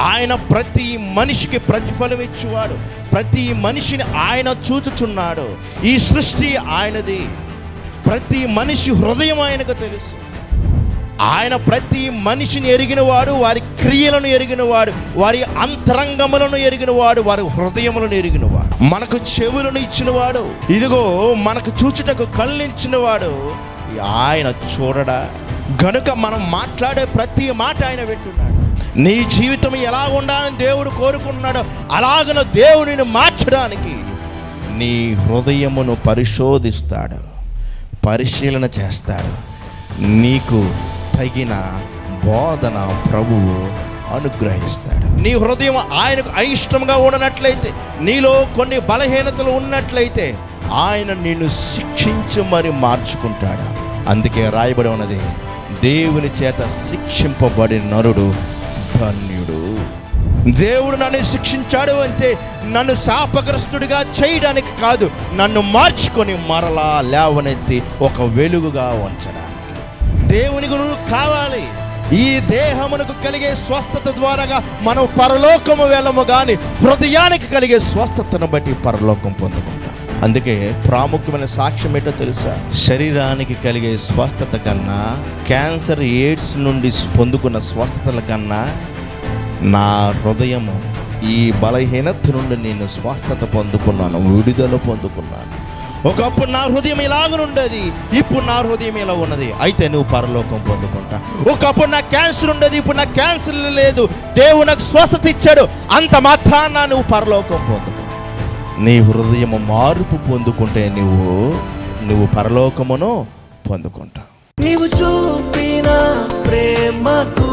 ఆయన ప్రతి మనిషికి ప్రతిఫలం ఇచ్చేవాడు. ప్రతి మనిషిని ఆయన చూచుచున్నాడు. ఈ సృష్టి ఆయనది. ప్రతి మనిషి హృదయం ఆయనకు తెలుసు. ఆయన ప్రతి మనిషిని ఎరిగినవాడు, వారి క్రియలను ఎరిగినవాడు, వారి అంతరంగములను ఎరిగినవాడు, వారి హృదయములను ఎరిగినవాడు. మనకు చెవులను ఇచ్చినవాడు, ఇదిగో మనకు చూచుటకు కళ్ళు ఇచ్చినవాడు. ఆయన చూడడా? గనుక మనం మాట్లాడే ప్రతి మాట ఆయన వింటున్నాడు. నీ జీవితం ఎలా ఉండాలని దేవుడు కోరుకుంటున్నాడో అలాగన దేవుడిని మార్చడానికి నీ హృదయమును పరిశోధిస్తాడు, పరిశీలన చేస్తాడు. నీకు తగిన బోధన ప్రభువు అనుగ్రహిస్తాడు. నీ హృదయం ఆయనకు అయిష్టంగా ఉన్నట్లయితే, నీలో కొన్ని బలహీనతలు ఉన్నట్లయితే ఆయన నిన్ను శిక్షించి మరి మార్చుకుంటాడు. అందుకే రాయబడి ఉన్నది, దేవుని చేత శిక్షింపబడిన నరుడు ధన్యుడు. దేవుడు నన్ను శిక్షించాడు అంటే నన్ను శాపగ్రస్తుడిగా చేయడానికి కాదు, నన్ను మార్చుకొని మరలా లేవనెత్తి ఒక వెలుగుగా ఉంచడానికి. దేవునికి నువ్వు కావాలి. ఈ దేహమునకు కలిగే స్వస్థత ద్వారాగా మనం పరలోకము వెళ్ళము, కానీ హృదయానికి కలిగే స్వస్థతను బట్టి పరలోకం పొందుకుంటాం. అందుకే ప్రాముఖ్యమైన సాక్ష్యం ఏంటో తెలుసా? శరీరానికి కలిగే స్వస్థత కన్నా, క్యాన్సర్, ఎయిడ్స్ నుండి పొందుకున్న స్వస్థతల కన్నా నా హృదయము, ఈ బలహీనత నుండి నేను స్వస్థత పొందుకున్నాను, విడుదల పొందుకున్నాను. ఒకప్పుడు నా హృదయం ఇలాగనుండేది, ఇప్పుడు నా హృదయం ఇలా ఉన్నది. అయితే నువ్వు పరలోకం పొందుకుంటా. ఒకప్పుడు నాకు క్యాన్సర్ ఉండేది, ఇప్పుడు నాకు క్యాన్సర్ లేదు. దేవుడు నాకు స్వస్థత ఇచ్చాడు, అంత మాత్రాన నువ్వు పరలోకం పొందుకో. నీ హృదయము మార్పు పొందుకుంటే నువ్వు పరలోకమును పొందుకుంటావు. నీవు చూపిన ప్రేమకు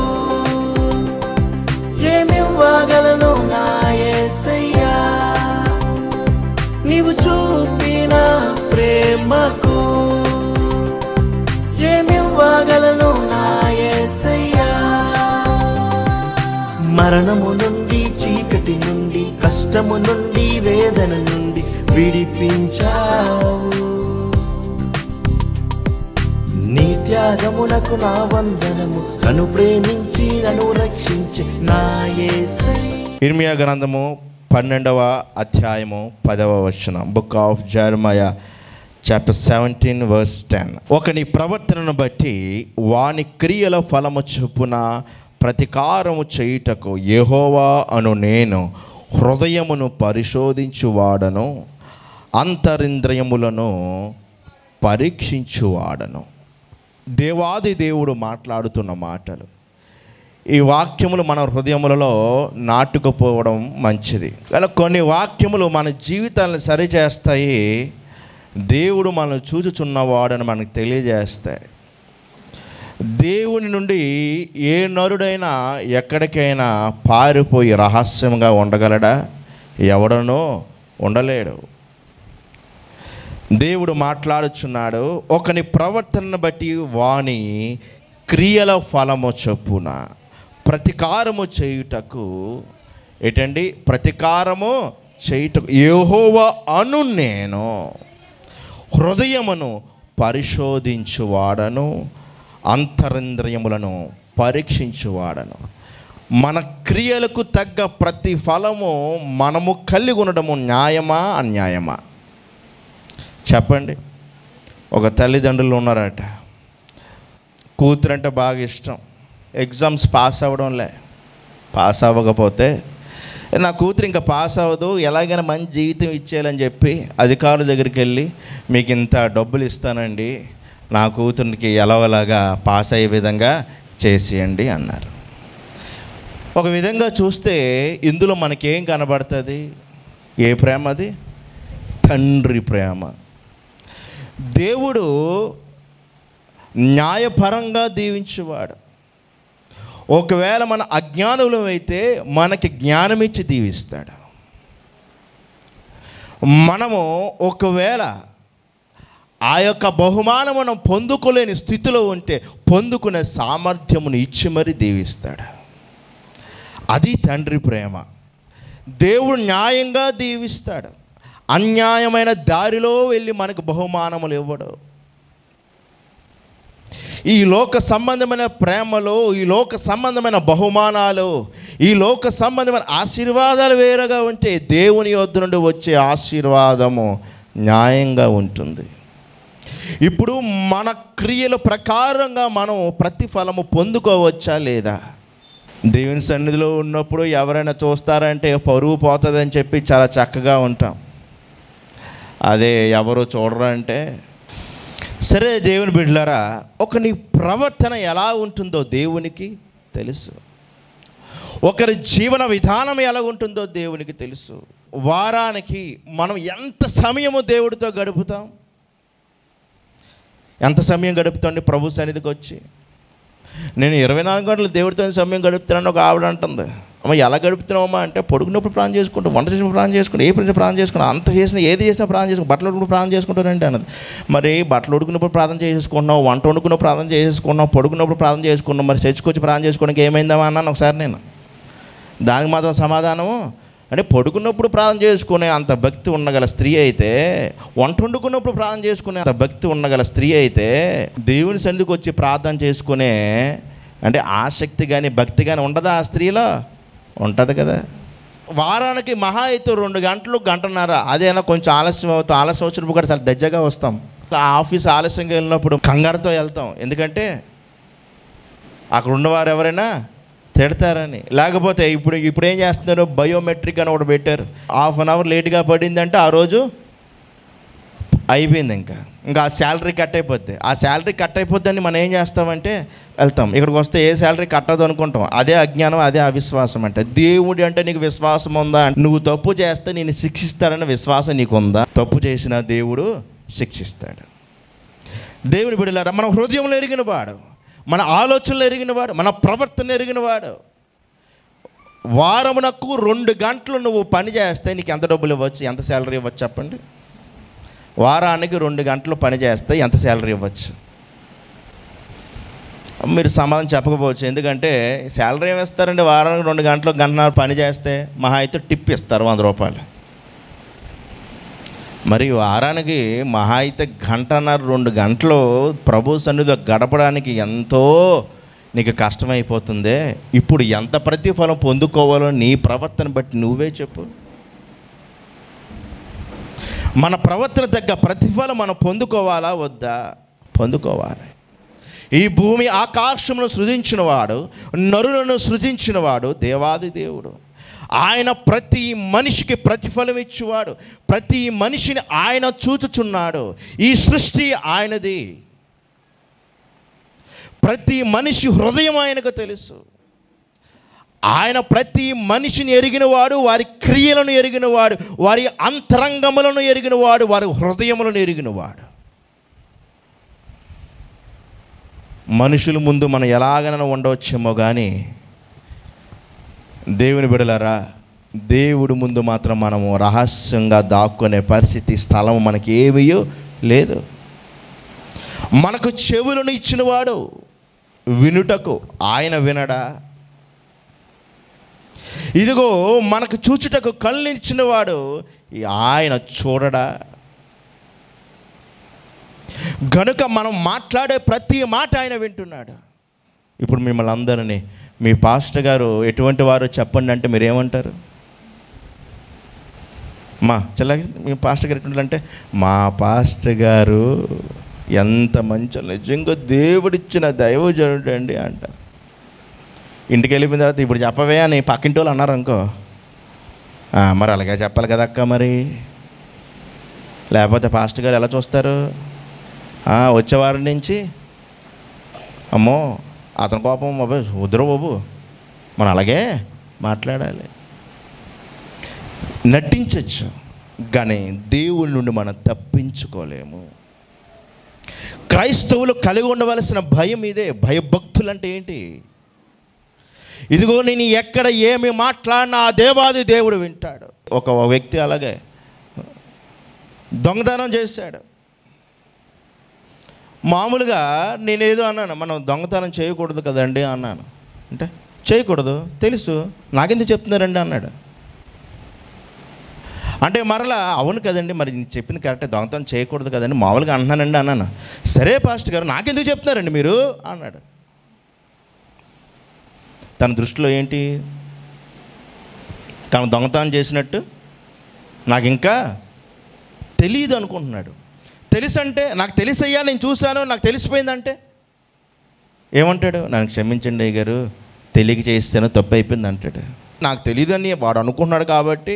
ఏమివ్వగలను నా యేసయ్యా? నీవు చూపిన ప్రేమకు ఏమివ్వగలను నా యేసయ్యా? మరణము నుండి, చీకటి నుండి, కష్టము నుండి, వేదన నుండి విడిపించావు. నీ త్యాగములకు నా వందనము, నన్ను ప్రేమించి నన్ను రక్షించి నా యేసయ్యా. ఇర్మియా గ్రంథము 12వ అధ్యాయము 10వ వచనం. Book of జెరమయా chapter 17 verse 10. ఒకని ప్రవర్తనను బట్టి వాని క్రియల ఫలము చొప్పున ప్రతికారము చేయుటకు యెహోవా అను నేను హృదయమును పరిశోధించువాడను, అంతరింద్రియములను పరీక్షించువాడను. దేవాది దేవుడు మాట్లాడుతున్న మాటలు. ఈ వాక్యములు మన హృదయములలో నాటుకుపోవడం మంచిది. కానీ కొన్ని వాక్యములు మన జీవితాలను సరిచేస్తాయి. దేవుడు మనల్ని చూచుచున్నవాడని మనకు తెలియజేస్తాయి. దేవుని నుండి ఏ నరుడైనా ఎక్కడికైనా పారిపోయి రహస్యంగా ఉండగలడా? ఎవడనో ఉండలేడు. దేవుడు మాట్లాడుచున్నాడు, ఒకని ప్రవర్తనను బట్టి వాని క్రియల ఫలము చొప్పున ప్రతికారము చేయుటకు. ఏంటండి ప్రతికారము చేయుటకు? యెహోవా అను నేను హృదయమును పరిశోధించువాడను, అంతరింద్రియములను పరీక్షించువాడను. మన క్రియలకు తగ్గ ప్రతి ఫలము మనము కలిగి ఉండడము న్యాయమా అన్యాయమా? చెప్పండి. ఒక తల్లిదండ్రులు ఉన్నారట, కూతురు అంటే బాగా ఇష్టం. Exams pass అవ్వడంలే. పాస్ అవ్వకపోతే నా కూతురు ఇంకా పాస్ అవ్వదు, ఎలాగైనా మంచి జీవితం ఇచ్చేయాలని చెప్పి అధికారుల దగ్గరికి వెళ్ళి, మీకు ఇంత డబ్బులు ఇస్తానండి, నా కూతురికి ఎలాగలాగా పాస్ అయ్యే విధంగా చేసేయండి అన్నారు. ఒక విధంగా చూస్తే ఇందులో మనకేం కనబడుతుంది? ఏ ప్రేమ అది? తండ్రి ప్రేమ. దేవుడు న్యాయపరంగా దీవించేవాడు. ఒకవేళ మన అజ్ఞానులం అయితే మనకి జ్ఞానం ఇచ్చి దీవిస్తాడు. మనము ఒకవేళ ఆ యొక్క బహుమానం మనం పొందుకోలేని స్థితిలో ఉంటే పొందుకునే సామర్థ్యమును ఇచ్చి మరి దీవిస్తాడు. అది తండ్రి ప్రేమ. దేవుడు న్యాయంగా దీవిస్తాడు. అన్యాయమైన దారిలో వెళ్ళి మనకు బహుమానములు ఇవ్వడు. ఈ లోక సంబంధమైన ప్రేమలో, ఈ లోక సంబంధమైన బహుమానాలు, ఈ లోక సంబంధమైన ఆశీర్వాదాలు వేరుగా ఉంటే దేవుని యొద్ద నుండి వచ్చే ఆశీర్వాదము న్యాయంగా ఉంటుంది. ఇప్పుడు మన క్రియల ప్రకారంగా మనం ప్రతిఫలము పొందుకోవచ్చా లేదా? దేవుని సన్నిధిలో ఉన్నప్పుడు ఎవరైనా చూస్తారంటే పరువు పోతుందని చెప్పి చాలా చక్కగా ఉంటాం. అదే ఎవరు చూడరంటే, సరే దేవుని బిడ్డలారా, ఒక నీ ప్రవర్తన ఎలా ఉంటుందో దేవునికి తెలుసు. ఒకరి జీవన విధానం ఎలా ఉంటుందో దేవునికి తెలుసు. వారానికి మనం ఎంత సమయము దేవుడితో గడుపుతాం? ఎంత సమయం గడుపుతాండి ప్రభు సన్నిధికి వచ్చి? నేను 24 గంటలు దేవుడితో సమయం గడుపుతున్నాను ఒక ఆవిడ అంటుంది. అమ్మ ఎలా గడుపుతున్నావమ్మా అంటే, పడుకున్నప్పుడు ప్రాణం చేసుకుంటూ, వంట చేసినప్పుడు ప్రాణం చేసుకుంటూ, ఏ పని ప్రాణం చేసుకున్నా, అంత చేసినా ఏది చేసినా ప్రాణం చేసుకుని, బట్టలు ఉడుకున్నప్పుడు ప్రాణం చేసుకుంటానంటే అన్నది. మరి బట్టలు ఉడుకున్నప్పుడు ప్రార్థన చేసేసుకున్నావు, వంట వండుకున్నప్పుడు ప్రార్థన చేసేసుకున్నావు, పడుకున్నప్పుడు ప్రార్థన చేసుకున్నావు, మరి చర్చికొచ్చి ప్రార్థన చేసుకోవడానికి ఏమైందామా అన్నాను ఒకసారి నేను. దానికి మాత్రం సమాధానము అంటే, పడుకున్నప్పుడు ప్రార్థన చేసుకునే అంత భక్తి ఉండగల స్త్రీ అయితే, వంట వండుకున్నప్పుడు ప్రార్థన చేసుకునే అంత భక్తి ఉండగల స్త్రీ అయితే, దేవుని సన్నిధికి వచ్చి ప్రార్థన చేసుకునే అంటే ఆసక్తి కానీ భక్తి కానీ ఉండదా ఆ స్త్రీలో? ఉంటుంది కదా. వారానికి మహా అయితే 2 గంటలు, గంటన్నర, అదేనా కొంచెం ఆలస్యం అవుతాం. ఆలస్యం వచ్చినప్పుడు కూడా చాలా దజ్జగా వస్తాం. ఆఫీస్ ఆలస్యంగా వెళ్ళినప్పుడు కంగారుతో వెళ్తాం. ఎందుకంటే అక్కడ ఉన్నవారు ఎవరైనా తిడతారని. లేకపోతే ఇప్పుడు ఏం చేస్తున్నారు, బయోమెట్రిక్ అని ఒకటి పెట్టారు. 1/2 అవర్ లేట్గా పడిందంటే ఆ రోజు అయిపోయింది. ఇంకా ఆ శాలరీ కట్ అయిపోద్ది. ఆ శాలరీ కట్ అయిపోద్దని మనం ఏం చేస్తామంటే వెళ్తాం. ఇక్కడికి వస్తే ఏ శాలరీ కట్టదు అనుకుంటాం. అదే అజ్ఞానం, అదే అవిశ్వాసం. అంటే దేవుడి అంటే నీకు విశ్వాసం ఉందా? నువ్వు తప్పు చేస్తే నేను శిక్షిస్తాడన్న విశ్వాసం నీకు ఉందా? తప్పు చేసిన దేవుడు శిక్షిస్తాడు. దేవుని బిడ్డలారా, మన హృదయంలో ఎరిగినవాడు, మన ఆలోచనలు ఎరిగినవాడు, మన ప్రవర్తన ఎరిగినవాడు. వారమునకు 2 గంటలు నువ్వు పని చేస్తే నీకు ఎంత డబ్బులు ఇవ్వచ్చు? ఎంత శాలరీ ఇవ్వచ్చు చెప్పండి? వారానికి 2 గంటలు పని చేస్తే ఎంత శాలరీ ఇవ్వచ్చు? మీరు సమాధానం చెప్పకపోవచ్చు. ఎందుకంటే శాలరీ ఏమి ఇస్తారండి? వారానికి 2 గంటలు, గంటన్నర పని చేస్తే మహా అయితే టిప్ ఇస్తారు 100 రూపాయలు. మరి వారానికి మహా అయితే గంటన్నర, 2 గంటలు ప్రభు సన్నిధిలో గడపడానికి ఎంతో నీకు కష్టమైపోతుందే. ఇప్పుడు ఎంత ప్రతిఫలం పొందుకోవాలో నీ ప్రవర్తన బట్టి నువ్వే చెప్పు. మన ప్రవర్తన తగ్గ ప్రతిఫలం మనం పొందుకోవాలా వద్దా? పొందుకోవాలి. ఈ భూమి ఆకాశమును సృజించినవాడు, నరులను సృజించినవాడు దేవాది దేవుడు. ఆయన ప్రతి మనిషికి ప్రతిఫలం ఇచ్చేవాడు. ప్రతి మనిషిని ఆయన చూచుచున్నాడు. ఈ సృష్టి ఆయనది. ప్రతి మనిషి హృదయం ఆయనకు తెలుసు. ఆయన ప్రతి మనిషిని ఎరిగినవాడు, వారి క్రియలను ఎరిగినవాడు, వారి అంతరంగములను ఎరిగినవాడు, వారి హృదయములను ఎరిగినవాడు. మనుషుల ముందు మనం ఎలాగైనా ఉండవచ్చేమో కానీ దేవుని బిడ్డలారా, దేవుడి ముందు మాత్రం మనము రహస్యంగా దాక్కునే పరిస్థితి, స్థలం మనకి ఏమీ లేదు. మనకు చెవులను ఇచ్చినవాడు వినుటకు, ఆయన వినడా? ఇదిగో మనకు చూచుటకు కళ్ళు ఇచ్చినవాడు ఆయన చూడడా? గనుక మనం మాట్లాడే ప్రతి మాట ఆయన వింటున్నాడు. ఇప్పుడు మిమ్మల్ని అందరినీ మీ పాస్టర్ గారు ఎటువంటి వారు చెప్పండి అంటే మీరేమంటారు? మీ పాస్టర్ గారు ఎటువంటి అంటే, మా పాస్టర్ గారు ఎంత మంచి, నిజంగా దేవుడిచ్చిన దైవజనుడు అండి అంటారు. ఇంటికి వెళ్ళిపోయిన తర్వాత ఇప్పుడు చెప్పవే అని పక్కింటి వాళ్ళు అన్నారు అనుకో, మరి అలాగే చెప్పాలి కదా అక్క. మరి లేకపోతే పాస్టర్ గారు ఎలా చూస్తారు? వచ్చేవారం నుంచి అమ్మో అతని కోపం బాబు వద్దురు బాబు, మనం అలాగే మాట్లాడాలి. నటించవచ్చు కానీ దేవుని నుండి మనం తప్పించుకోలేము. క్రైస్తవులు కలిగి ఉండవలసిన భయం ఇదే. భయభక్తులు అంటే ఏంటి? ఇదిగో నేను ఎక్కడ ఏమి మాట్లాడినా ఆ దేవాది దేవుడు వింటాడు. ఒక వ్యక్తి అలాగే దొంగతనం చేశాడు. మామూలుగా నేనేదో అన్నాను, మనం దొంగతనం చేయకూడదు కదండి అన్నాను. అంటే చేయకూడదు తెలుసు, నాకెందుకు చెప్తున్నారండి అన్నాడు. అంటే మరలా అవును కదండి, మరి నేను చెప్పింది కరెక్టే, దొంగతనం చేయకూడదు కదండి, మామూలుగా అంటున్నానండి అన్నాను. సరే పాస్టర్ గారు, నాకెందుకు చెప్తున్నారండి మీరు అన్నాడు. తన దృష్టిలో ఏంటి, తను దొంగతనం చేసినట్టు నాకు ఇంకా తెలియదు అనుకుంటున్నాడు. తెలుసంటే నాకు తెలుసయ్యా, నేను చూశాను, నాకు తెలిసిపోయిందంటే ఏమంటాడు? నన్ను క్షమించండి అయ్య గారు, తెలియక చేస్తాను, తప్పు అయిపోయింది అంటాడు. నాకు తెలియదని వాడు అనుకుంటున్నాడు కాబట్టి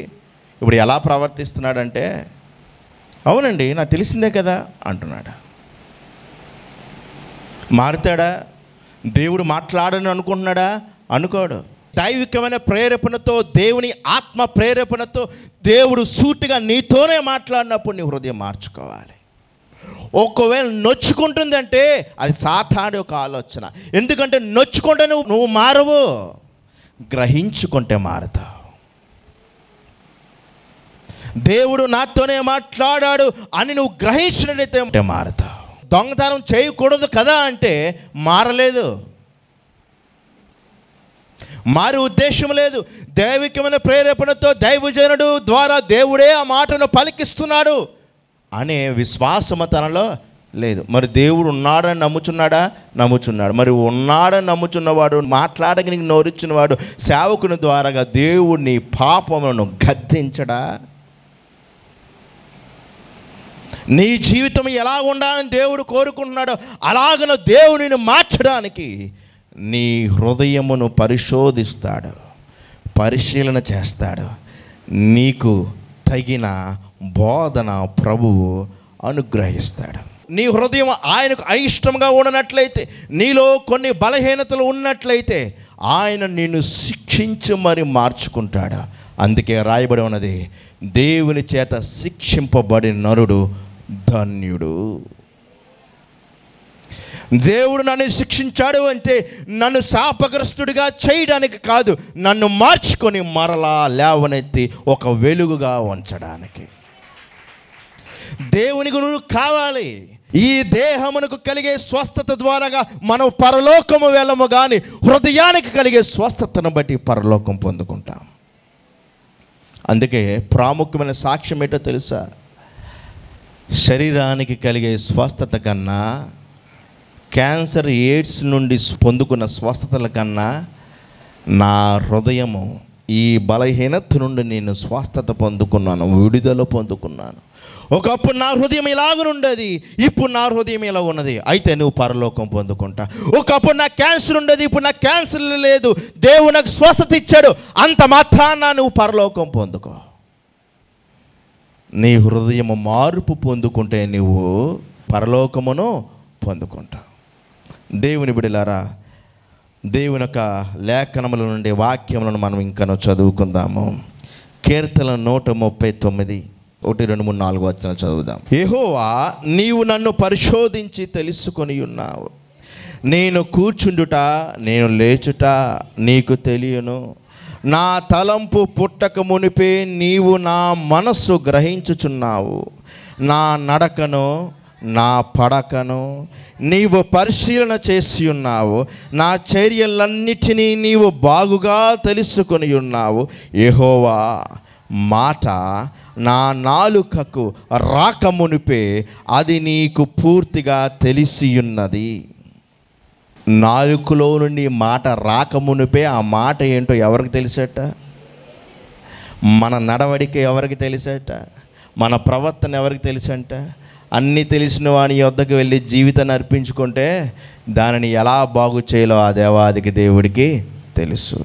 ఇప్పుడు ఎలా ప్రవర్తిస్తున్నాడంటే, అవునండి నాకు తెలిసిందే కదా అంటున్నాడు. మారుతాడా? దేవుడు మాట్లాడని అనుకుంటున్నాడా? అనుకోడు. దైవికమైన ప్రేరేపణతో, దేవుని ఆత్మ ప్రేరేపణతో దేవుడు సూటిగా నీతోనే మాట్లాడినప్పుడు నీ హృదయం మార్చుకోవాలి. ఒకవేళ నొచ్చుకుంటుందంటే అది సాతానుడి ఒక ఆలోచన. ఎందుకంటే నొచ్చుకుంటే నువ్వు మారవు, గ్రహించుకుంటే మారుతావు. దేవుడు నాతోనే మాట్లాడాడు అని నువ్వు గ్రహించినట్లయితే మారుతావు. దొంగతనం చేయకూడదు కదా అంటే మారలేదు, మారు ఉద్దేశం లేదు. దైవికమైన ప్రేరేపణతో దైవజనుడు ద్వారా దేవుడే ఆ మాటను పలికిస్తున్నాడు అనే విశ్వాసము తనలో లేదు. మరి దేవుడు ఉన్నాడని నమ్ముచున్నాడా? నమ్ముచున్నాడు. మరి ఉన్నాడని నమ్ముచున్నవాడు, మాట్లాడగలిగి నోరిచ్చినవాడు సేవకుని ద్వారాగా దేవుడిని పాపములను గద్దించడా? నీ జీవితం ఎలా ఉండాలని దేవుడు కోరుకుంటున్నాడో అలాగన దేవునిని మార్చడానికి నీ హృదయమును పరిశోధిస్తాడు, పరిశీలన చేస్తాడు. నీకు తగిన బోధన ప్రభువు అనుగ్రహిస్తాడు. నీ హృదయం ఆయనకు అయిష్టంగా ఉన్నట్లయితే, నీలో కొన్ని బలహీనతలు ఉన్నట్లయితే ఆయన నిన్ను శిక్షించి మరి మార్చుకుంటాడు. అందుకే రాయబడి ఉన్నది, దేవుని చేత శిక్షింపబడిన నరుడు ధన్యుడు. దేవుడు నన్ను శిక్షించాడు అంటే నన్ను శాపగ్రస్తుడిగా చేయడానికి కాదు, నన్ను మార్చుకొని మరలా లేవనెత్తి ఒక వెలుగుగా ఉంచడానికి. దేవునికి నువ్వు కావాలి. ఈ దేహమునకు కలిగే స్వస్థత ద్వారాగా మనం పరలోకము వెళ్ళము, కానీ హృదయానికి కలిగే స్వస్థతను బట్టి పరలోకం పొందుకుంటాం. అందుకే ప్రాముఖ్యమైన సాక్ష్యం ఏంటో తెలుసా? శరీరానికి కలిగే స్వస్థత కన్నా, క్యాన్సర్, ఎయిడ్స్ నుండి పొందుకున్న స్వస్థతల కన్నా నా హృదయము, ఈ బలహీనత నుండి నేను స్వస్థత పొందుకున్నాను, విడుదల పొందుకున్నాను. ఒకప్పుడు నా హృదయం ఇలాగనుండేది, ఇప్పుడు నా హృదయం ఇలా ఉన్నది, అయితే నువ్వు పరలోకం పొందుకుంటా. ఒకప్పుడు నాకు క్యాన్సర్ ఉండేది, ఇప్పుడు నాకు క్యాన్సర్ లేదు, దేవుడు నాకు స్వస్థత ఇచ్చాడు, అంత మాత్రాన నువ్వు పరలోకం పొందుకో. నీ హృదయము మార్పు పొందుకుంటే నువ్వు పరలోకమును పొందుకుంటావు. దేవుని బిడ్డలారా, దేవుని యొక్క లేఖనముల నుండి వాక్యములను మనం ఇంకనూ చదువుకుందాము. కీర్తన 139 1, 2, 3, 4 వచనాలు చదువుదాం. యెహోవా, నీవు నన్ను పరిశోధించి తెలుసుకొని ఉన్నావు. నేను కూర్చుండుట, నేను లేచుట నీకు తెలియను. నా తలంపు పుట్టక మునిపే నీవు నా మనస్సు గ్రహించుచున్నావు. నా నడకను, నా పడకను నీవు పరిశీలన చేసి ఉన్నావు. నా చర్యలన్నిటినీ నీవు బాగుగా తెలుసుకొని ఉన్నావు. యెహోవా మాట నా నాలుకకు రాకమునిపే అది నీకు పూర్తిగా తెలిసి ఉన్నది. నాలుకలో నుండి మాట రాకమునిపే ఆ మాట ఏంటో ఎవరికి తెలిసేట? మన నడవడిక ఎవరికి తెలిసేట? మన ప్రవర్తన ఎవరికి తెలిసంట? అన్నీ తెలిసిన వాని యొద్దకు వెళ్ళి జీవితాన్ని అర్పించుకుంటే దానిని ఎలా బాగు చేయాలో ఆ దేవాదికి దేవుడికి తెలుసు.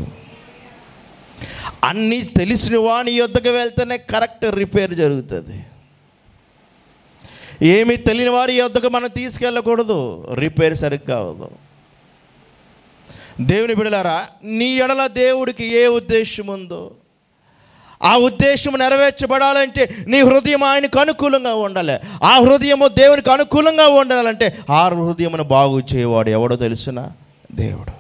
అన్నీ తెలిసిన వాని యొద్దకు వెళ్తేనే కరెక్ట్ రిపేర్ జరుగుతుంది. ఏమీ తెలియని వారి యొద్దకు మనం తీసుకెళ్ళకూడదు, రిపేర్ సరిగ్గా అవ్వదు. దేవుని బిడ్డలారా, నీ ఎడల దేవుడికి ఏ ఉద్దేశం ఉందో ఆ ఉద్దేశం నెరవేర్చబడాలంటే నీ హృదయం ఆయనకు అనుకూలంగా ఉండాలి. ఆ హృదయము దేవునికి అనుకూలంగా ఉండాలంటే ఆ హృదయమును బాగు చేయవాడు ఎవడో తెలుసునా? దేవుడు.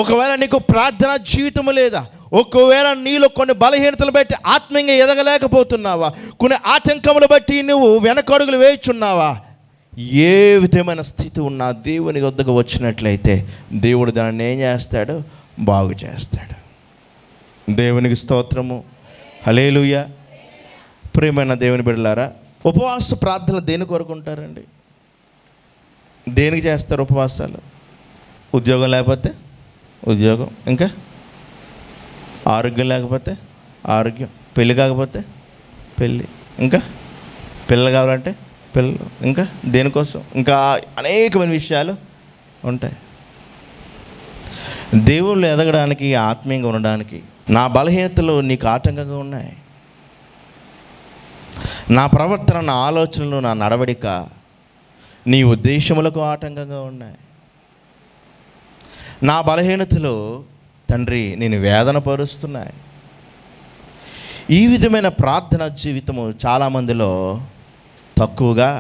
ఒకవేళ నీకు ప్రార్థన జీవితము లేదా, ఒకవేళ నీలో కొన్ని బలహీనతలు బట్టి ఆత్మీయంగా ఎదగలేకపోతున్నావా, కొన్ని ఆటంకములు బట్టి నువ్వు వెనకడుగులు వేయుచున్నావా, ఏ విధమైన స్థితి ఉన్నా దేవుని వద్దకు వచ్చినట్లయితే దేవుడు దాన్ని ఏం చేస్తాడు? బాగు చేస్తాడు. దేవునికి స్తోత్రము, హల్లెలూయా. ప్రియమైన దేవుని బిడ్డలారా, ఉపవాస ప్రార్థనలు దేని కొరకు ఉంటారండి? దేనికి చేస్తారు ఉపవాసాలు? ఉద్యోగం లేకపోతే ఉద్యోగం, ఇంకా ఆరోగ్యం లేకపోతే ఆరోగ్యం, పెళ్ళి కాకపోతే పెళ్ళి, ఇంకా పిల్లలు కావాలంటే పిల్లలు, ఇంకా దేనికోసం, ఇంకా అనేకమైన విషయాలు ఉంటాయి. దేవుళ్ళు ఎదగడానికి, ఆత్మీయంగా ఉండడానికి నా బలహీనతలు నీకు ఆటంకంగా ఉన్నాయి. నా ప్రవర్తన, నా ఆలోచనలు, నా నడవడిక నీ ఉద్దేశములకు ఆటంకంగా ఉన్నాయి. నా బలహీనతలు తండ్రి నేను వేదన పరుస్తున్నాయి. ఈ విధమైన ప్రార్థన జీవితము చాలామందిలో తక్కువగా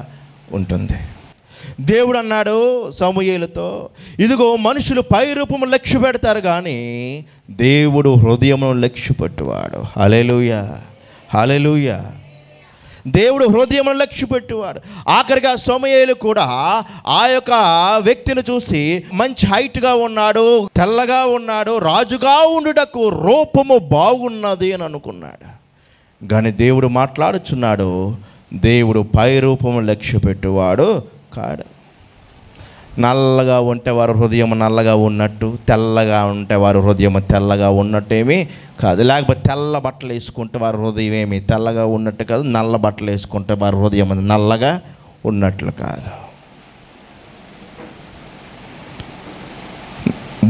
ఉంటుంది. దేవుడు అన్నాడు సమూయేలుతో, ఇదిగో మనుషులు పై రూపము లక్ష్య పెడతారు కానీ దేవుడు హృదయమును లక్ష్య పెట్టువాడు. హల్లెలూయా, హల్లెలూయా. దేవుడు హృదయమును లక్ష్య పెట్టువాడు. ఆఖరిగా సమూయేలు కూడా ఆ యొక్క వ్యక్తిని చూసి మంచి హైట్గా ఉన్నాడు, తెల్లగా ఉన్నాడు, రాజుగా ఉండుటకు రూపము బాగున్నది అని అనుకున్నాడు. కానీ దేవుడు మాట్లాడుచున్నాడు, దేవుడు పై రూపము లక్ష్య పెట్టువాడు కాడు. నల్లగా ఉంటే వారి హృదయం నల్లగా ఉన్నట్టు, తెల్లగా ఉంటే వారి హృదయం తెల్లగా ఉన్నట్టేమీ కాదు. లేకపోతే తెల్ల బట్టలు వేసుకుంటే వారి హృదయం ఏమి తెల్లగా ఉన్నట్టు కాదు, నల్ల బట్టలు వేసుకుంటే వారి హృదయం నల్లగా ఉన్నట్లు కాదు.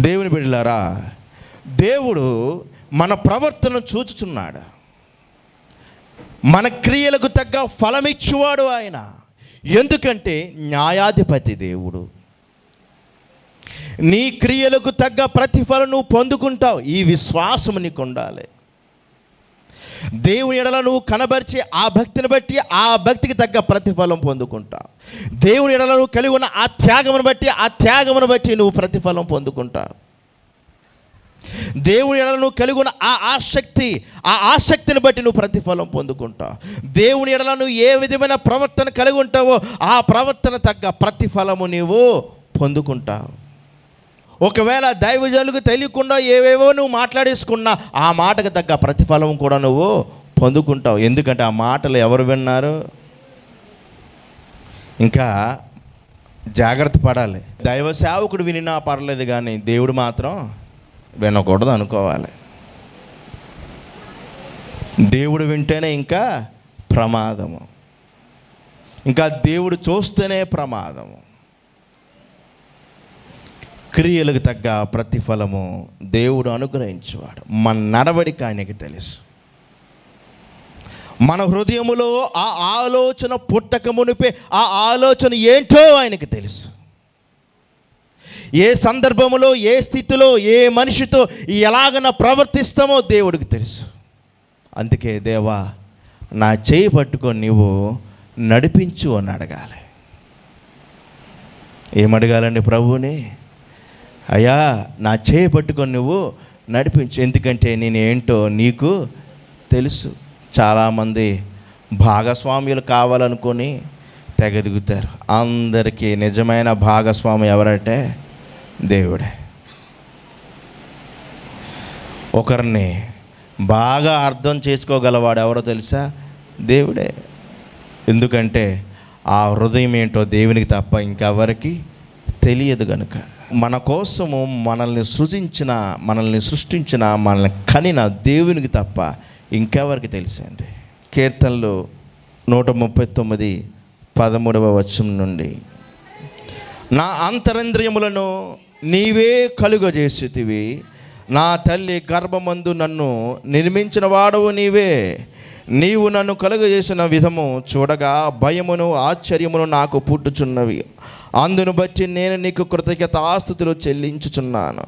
దేవుని బిడ్డలారా, దేవుడు మన ప్రవర్తన చూచుచున్నాడు. మన క్రియలకు తగ్గ ఫలమిచ్చువాడు ఆయన. ఎందుకంటే న్యాయాధిపతి దేవుడు. నీ క్రియలకు తగ్గ ప్రతిఫలం నువ్వు పొందుకుంటావు. ఈ విశ్వాసం నీకు ఉండాలి. దేవుని ఎడల నువ్వు కనబరిచే ఆ భక్తిని బట్టి ఆ భక్తికి తగ్గ ప్రతిఫలం పొందుకుంటావు. దేవుని ఎడల నువ్వు కలిగి ఉన్న ఆ త్యాగమును బట్టి ఆ త్యాగమును బట్టి నువ్వు ప్రతిఫలం పొందుకుంటావు. దేవుని ఎడల నువ్వు కలిగి ఉన్న ఆ ఆసక్తిని బట్టి నువ్వు ప్రతిఫలం పొందుకుంటావు. దేవుని ఎడల నువ్వు ఏ విధమైన ప్రవర్తన కలిగి ఉంటావో ఆ ప్రవర్తన తగ్గ ప్రతిఫలము నీవు పొందుకుంటావు. ఒకవేళ దైవజనులకు తెలియకుండా ఏవేవో నువ్వు మాట్లాడేసుకున్నా ఆ మాటకు తగ్గ ప్రతిఫలం కూడా నువ్వు పొందుకుంటావు. ఎందుకంటే ఆ మాటలు ఎవరు విన్నారు? ఇంకా జాగ్రత్త పడాలి. దైవ సేవకుడు వినినా పర్లేదు కానీ దేవుడు మాత్రం వినకూడదు అనుకోవాలి. దేవుడు వింటేనే ఇంకా ప్రమాదము, ఇంకా దేవుడు చూస్తేనే ప్రమాదము. క్రియలకు తగ్గ ప్రతిఫలము దేవుడు అనుగ్రహించేవాడు. మన నడవడిక ఆయనకి తెలుసు. మన హృదయములో ఆ ఆలోచన పుట్టక మునిపే ఆ ఆలోచన ఏంటో ఆయనకి తెలుసు. ఏ సందర్భములో, ఏ స్థితిలో, ఏ మనిషితో ఎలాగన ప్రవర్తిస్తామో దేవుడికి తెలుసు. అందుకే దేవా నా చేయి పట్టుకొని నీవు నడిపించు అని అడగాలి. ఏమడగాలండి ప్రభువుని? అయ్యా నా చేయి పట్టుకొని నువ్వు నడిపించు, ఎందుకంటే నేను ఏంటో నీకు తెలుసు. చాలామంది భాగస్వామ్యులు కావాలనుకొని తెగదిగుతారు. అందరికీ నిజమైన భాగస్వామి ఎవరంటే దేవుడే. ఒకరిని బాగా అర్థం చేసుకోగలవాడు ఎవరో తెలుసా? దేవుడే. ఎందుకంటే ఆ హృదయం ఏంటో దేవునికి తప్ప ఇంకెవరికి తెలియదు కనుక. మన కోసము మనల్ని సృష్టించిన మనల్ని కనిన దేవునికి తప్ప ఇంకెవరికి తెలుసండి. కీర్తనలు 139:13 వచనం నుండి, నా అంతరింద్రియములను నీవే కలుగజేసితివి, నా తల్లి గర్భమందు నన్ను నిర్మించిన వాడవు నీవే. నీవు నన్ను కలుగజేసిన విధము చూడగా భయమును ఆశ్చర్యమును నాకు పుట్టుచున్నవి. అందును బట్టి నేను నీకు కృతజ్ఞతాస్తుతులు చెల్లించుచున్నాను.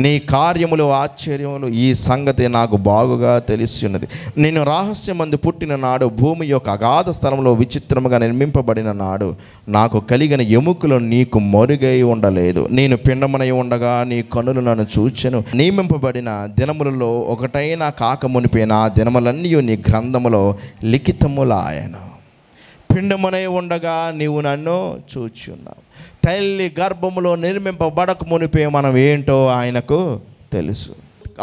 నీ కార్యములు ఆశ్చర్యములు ఈ సంగతి నాకు బాగుగా తెలిసి ఉన్నది. నేను రహస్యమందు పుట్టిన నాడు, భూమి యొక్క అగాధ స్థలంలో విచిత్రముగా నిర్మింపబడిన నాడు, నాకు కలిగిన ఎముకలు నీకు మరుగై ఉండలేదు. నేను పిండమునై ఉండగా నీ కనులు నన్ను చూచెను. నియమింపబడిన దినములలో ఒకటైనా కాక మునిపే నా దినములన్నీ నీ గ్రంథములో లిఖితములాయను. పిండమునై ఉండగా నీవు నన్ను చూచున్నావు. తల్లి గర్భములో నిర్మింపబడక మునిపే మనం ఏంటో ఆయనకు తెలుసు.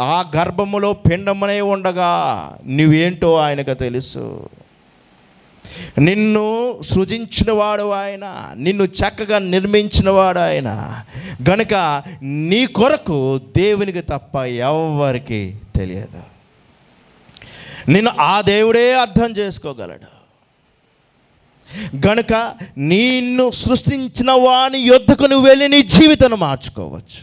ఆ గర్భములో పిండమునై ఉండగా నువ్వేంటో ఆయనకు తెలుసు. నిన్ను సృజించినవాడు ఆయన, నిన్ను చక్కగా నిర్మించినవాడు ఆయన. గనుక నీ కొరకు దేవునికి తప్ప ఎవరికి తెలియదు. నిన్ను ఆ దేవుడే అర్థం చేసుకోగలడు. గనుక నిన్ను సృష్టించిన వాని యొద్దకు నువ్వు వెళ్ళి నీ జీవితాన్ని మార్చుకోవచ్చు.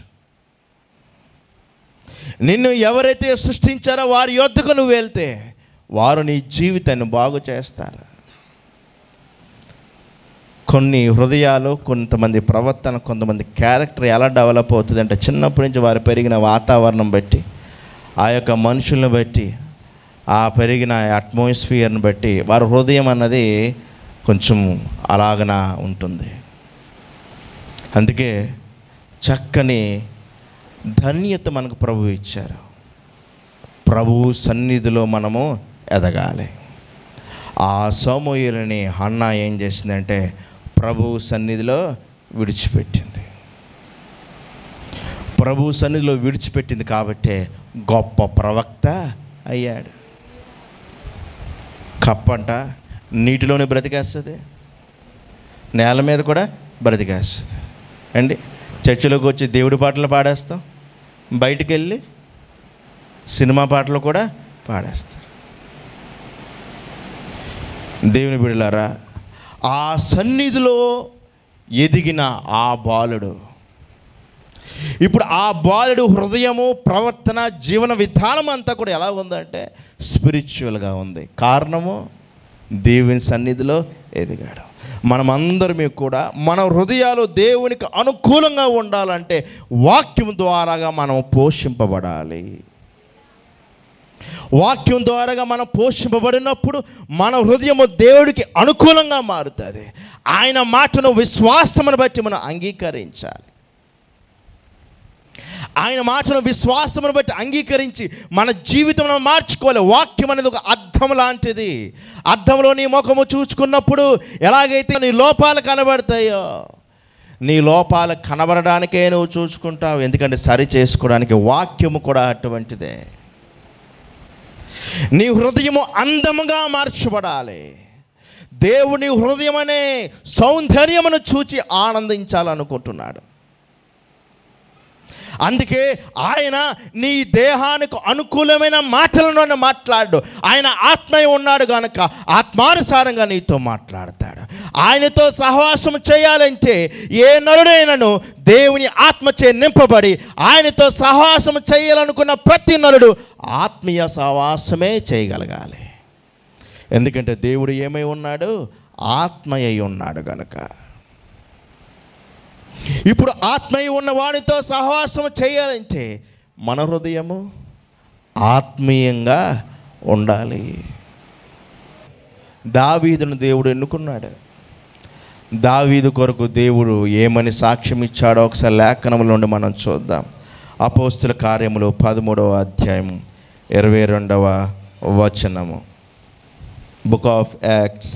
నిన్ను ఎవరైతే సృష్టించారో వారి యొద్దకు నువ్వు వెళ్తే వారు నీ జీవితాన్ని బాగు చేస్తారు. కొన్ని హృదయాలు, కొంతమంది ప్రవర్తన, కొంతమంది క్యారెక్టర్ ఎలా డెవలప్ అవుతుందంటే చిన్నప్పటి నుంచి వారు పెరిగిన వాతావరణం బట్టి, ఆ యొక్క మనుషులను బట్టి, ఆ పెరిగిన అట్మాస్ఫియర్ని బట్టి వారి హృదయం అన్నది కొంచెం అలాగన ఉంటుంది. అందుకే చక్కని ధన్యత మనకు ప్రభువు ఇచ్చారు. ప్రభువు సన్నిధిలో మనము ఎదగాలి. ఆ సమూయేలుని హన్నా ఏం చేసిందంటే ప్రభువు సన్నిధిలో విడిచిపెట్టింది. ప్రభువు సన్నిధిలో విడిచిపెట్టింది కాబట్టే గొప్ప ప్రవక్త అయ్యాడు. కప్పంట నీటిలోనే బ్రతికేస్తుంది, నేల మీద కూడా బ్రతికేస్తుంది అండి. చర్చిలోకి వచ్చి దేవుడి పాటలు పాడేస్తాం, బయటికి వెళ్ళి సినిమా పాటలు కూడా పాడేస్తారు. దేవుని బిడ్డలారా, ఆ సన్నిధిలో ఎదిగిన ఆ బాలుడు, ఇప్పుడు ఆ బాలుడు హృదయము, ప్రవర్తన, జీవన విధానం అంతా కూడా ఎలా ఉందంటే స్పిరిచువల్గా ఉంది. కారణము దేవుని సన్నిధిలో ఎదిగాడు. మనమందరం కూడా మన హృదయాలు దేవునికి అనుకూలంగా ఉండాలంటే వాక్యం ద్వారాగా మనం పోషింపబడాలి. వాక్యం ద్వారాగా మనం పోషింపబడినప్పుడు మన హృదయము దేవుడికి అనుకూలంగా మారుతుంది. ఆయన మాటను విశ్వాసమును బట్టి మనం అంగీకరించాలి. ఆయన మాటను విశ్వాసమును బట్టి అంగీకరించి మన జీవితంలో మార్చుకోవాలి. వాక్యం అనేది ఒక అద్దం లాంటిది. అద్దంలో నీ ముఖము చూసుకున్నప్పుడు ఎలాగైతే నీ లోపాలు కనబడతాయో, నీ లోపాలు కనబడడానికే నువ్వు చూసుకుంటావు. ఎందుకంటే సరి చేసుకోవడానికి వాక్యము కూడా అటువంటిదే. నీ హృదయము అందముగా మార్చబడాలి. దేవుని హృదయం అనే సౌందర్యమును చూచి ఆనందించాలనుకుంటున్నాడు. అందుకే ఆయన నీ దేహానికి అనుకూలమైన మాటలను మాట్లాడు. ఆయన ఆత్మయ్య ఉన్నాడు కనుక ఆత్మానుసారంగా నీతో మాట్లాడతాడు. ఆయనతో సహవాసం చేయాలంటే ఏ నరుడైనను దేవుని ఆత్మచే నింపబడి ఆయనతో సహవాసం చేయాలనుకున్న ప్రతి నరుడు ఆత్మీయ సహవాసమే చేయగలగాలి. ఎందుకంటే దేవుడు ఏమై ఉన్నాడు? ఆత్మయ్య ఉన్నాడు కనుక. ఇప్పుడు ఆత్మయ్య ఉన్న వాడితో సహవాసం చేయాలంటే మన హృదయము ఆత్మీయంగా ఉండాలి. దావీదును దేవుడు ఎన్నుకున్నాడు. దావీదు కొరకు దేవుడు ఏమని సాక్ష్యం ఇచ్చాడో ఒకసారి లేఖనముల నుండి మనం చూద్దాం. అపోస్తుల కార్యములు 13వ అధ్యాయం 22వ వచనము. Book of acts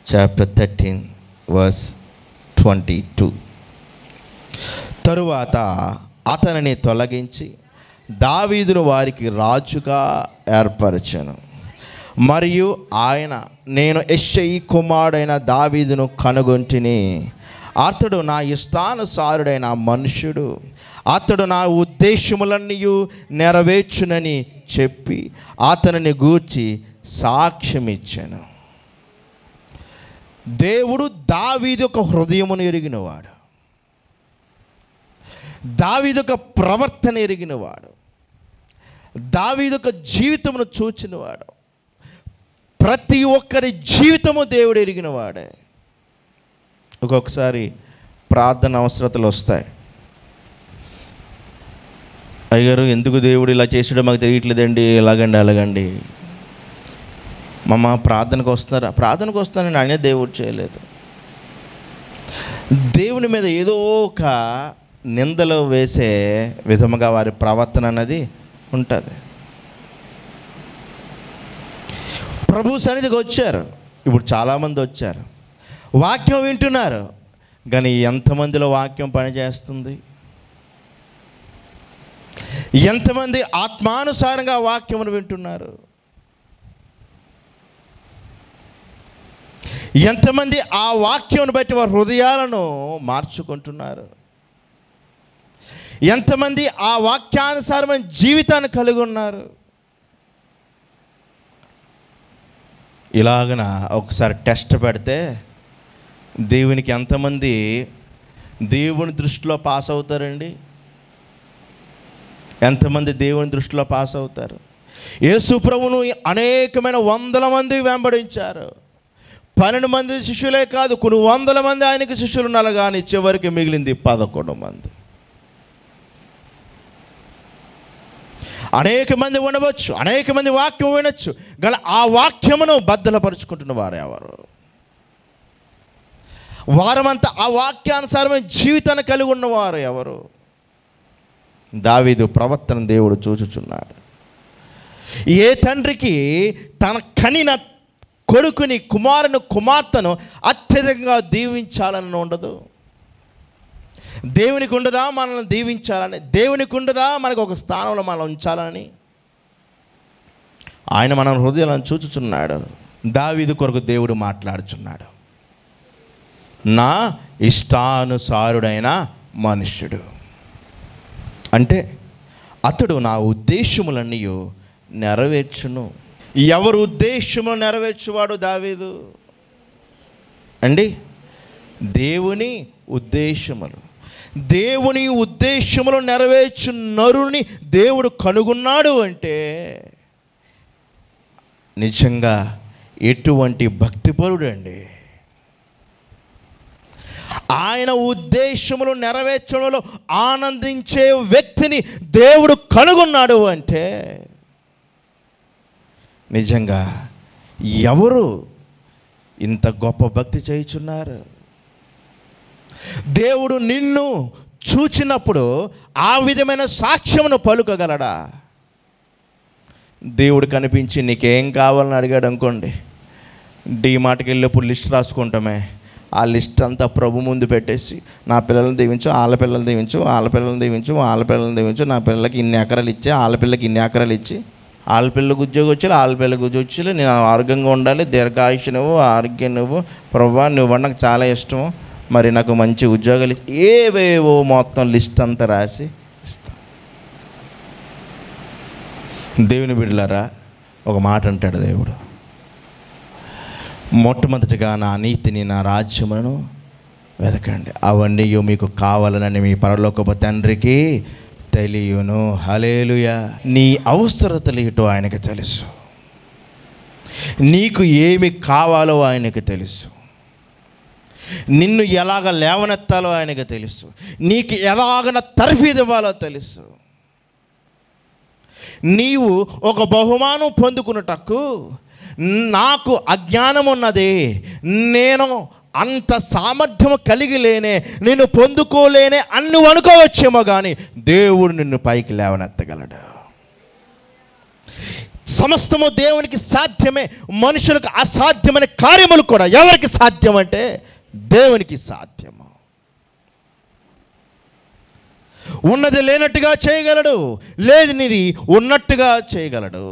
chapter 13 verse 22. తరువాత అతనిని తొలగించి దావీదును వారికి రాజుగా ఏర్పరచెను. మరియు ఆయన, నేను యెష్షయి కుమారుడైన దావీదును కనుగొంటిని. అతడు నా ఇష్టానుసారుడైన మనుష్యుడు, అతడు నా ఉద్దేశములన్నీ నెరవేర్చునని చెప్పి అతనిని గూర్చి సాక్ష్యమిచ్చాను. దేవుడు దావీదు యొక్క హృదయమును ఎరిగినవాడు, దావీదు యొక్క ప్రవర్తన ఎరిగినవాడు, దావీదు యొక్క జీవితమును చూచినవాడు. ప్రతి ఒక్కరి జీవితము దేవుడు ఎరిగినవాడే. ఒక్కొక్కసారి ప్రార్థన అవసరతలు వస్తాయి. అయ్యారు, ఎందుకు దేవుడు ఇలా చేసాడో మాకు తెలియట్లేదండి, ఎలాగండి అలాగండి. మమ్మ ప్రార్థనకు వస్తున్నారా? ప్రార్థనకు వస్తానండి, ఆయనే దేవుడు చేయలేదు. దేవుని మీద ఏదో ఒక నిందలు వేసే విధముగా వారి ప్రవర్తన అన్నది ఉంటుంది. ప్రభు సన్నిధికి వచ్చారు, ఇప్పుడు చాలామంది వచ్చారు, వాక్యం వింటున్నారు, కానీ ఎంతమందిలో వాక్యం పనిచేస్తుంది? ఎంతమంది ఆత్మానుసారంగా వాక్యమును వింటున్నారు? ఎంతమంది ఆ వాక్యం బట్టి వారి హృదయాలను మార్చుకుంటున్నారు? ఎంతమంది ఆ వాక్యానుసారమైన జీవితాన్ని కలిగి ఉన్నారు? ఇలాగన ఒకసారి టెస్ట్ పెడితే దేవునికి ఎంతమంది దేవుని దృష్టిలో పాస్ అవుతారండి? ఎంతమంది దేవుని దృష్టిలో పాస్ అవుతారు? యేసు ప్రభువును అనేకమైన వందల మంది వెంబడించారు. 12 మంది శిష్యులే కాదు, కొన్ని వందల మంది ఆయనకి శిష్యులు ఉన్నారు, కానీ చివరికి మిగిలింది 11 మంది. అనేక మంది ఉండవచ్చు, అనేక మంది వాక్యం వినొచ్చు, గల ఆ వాక్యమును బద్దలపరుచుకుంటున్న వారు ఎవరు? వారమంతా ఆ వాక్యానుసారమైన జీవితాన్ని కలిగి ఉన్నవారు ఎవరు? దావీదు ప్రవర్తన దేవుడు చూచుచున్నాడు. ఏ తండ్రికి తన కనిన కొడుకుని, కుమారుని, కుమార్తెను అత్యధికంగా దీవించాలని ఉండదు? దేవునికి ఉండదా మనల్ని దీవించాలని? దేవునికి ఉండదా మనకు ఒక స్థానంలో మనం ఉంచాలని? ఆయన మన హృదయాలను చూచుచున్నాడు. దావీదు కొరకు దేవుడు మాట్లాడుచున్నాడు. నా ఇష్టానుసారుడైన మనుష్యుడు అంటే అతడు నా ఉద్దేశములన్నీ నెరవేర్చును. ఎవరు ఉద్దేశములు నెరవేర్చువాడు దావీదు అండి? దేవుని ఉద్దేశములు. దేవుని ఉద్దేశములు నెరవేర్చు నరుని దేవుడు కనుగొన్నాడు అంటే నిజంగా ఎటువంటి భక్తిపరుడు అండి! ఆయన ఉద్దేశములు నెరవేర్చడంలో ఆనందించే వ్యక్తిని దేవుడు కనుగొన్నాడు అంటే నిజంగా ఎవరు ఇంత గొప్ప భక్తి చేయుచున్నారు? దేవుడు నిన్ను చూచినప్పుడు ఆ విధమైన సాక్ష్యమును పలుకగలడా? దేవుడు కనిపించి నీకేం కావాలని అడిగాడు అనుకోండి, డీమార్ట్కి వెళ్ళేప్పుడు లిస్ట్ రాసుకుంటామే, ఆ లిస్ట్ అంతా ప్రభు ముందు పెట్టేసి నా పిల్లల్ని దీవించు, వాళ్ళ పిల్లల్ని దీవించు, వాళ్ళ పిల్లల్ని దీవించు, వాళ్ళ పిల్లల్ని దీవించు, నా పిల్లలకి ఇన్ని ఎకరాలు ఇచ్చి, వాళ్ళ పిల్లలకి ఇన్ని ఎకరాలు ఇచ్చి, వాళ్ళ పిల్లలకు ఉద్యోగం వచ్చి, వాళ్ళ పిల్లలకు ఉద్యోగం వచ్చి, నేను ఆరోగ్యంగా ఉండాలి, దీర్ఘాయుష్ నువ్వు, ఆరోగ్యం నువ్వు, ప్రభా నువ్వు నాకు చాలా ఇష్టము, మరి నాకు మంచి ఉద్యోగాలు ఇచ్చి, ఏవేవో మొత్తం లిస్ట్ అంతా రాసి ఇస్తాం. దేవుని బిడ్డలారా, ఒక మాట అంటాడు దేవుడు, మొట్టమొదటిగా నా నీతిని, నా రాజ్యములను వెతకండి, అవన్నీ మీకు కావాలని మీ పరలోకపు తండ్రికి తెలియను. హల్లెలూయా. నీ అవసరతలు ఏటో ఆయనకి తెలుసు, నీకు ఏమి కావాలో ఆయనకి తెలుసు, నిన్ను ఎలాగ లేవనెత్తాలో ఆయనకి తెలుసు, నీకు ఎలాగన తర్ఫీదు ఇవ్వాలో తెలుసు. నీవు ఒక బహుమానం పొందుకున్నటకు నాకు అజ్ఞానం ఉన్నది, నేను అంత సామర్థ్యం కలిగి లేనే, నేను పొందుకోలేనే అని నువ్వు అనుకోవచ్చేమో, కానీ దేవుడు నిన్ను పైకి లేవనెత్తగలడు. సమస్తము దేవునికి సాధ్యమే. మనుషులకు అసాధ్యమైన కార్యములు కూడా ఎవరికి సాధ్యం అంటే దేవునికి సాధ్యము. ఉన్నది లేనట్టుగా చేయగలడు, లేదు నీది ఉన్నట్టుగా చేయగలడు.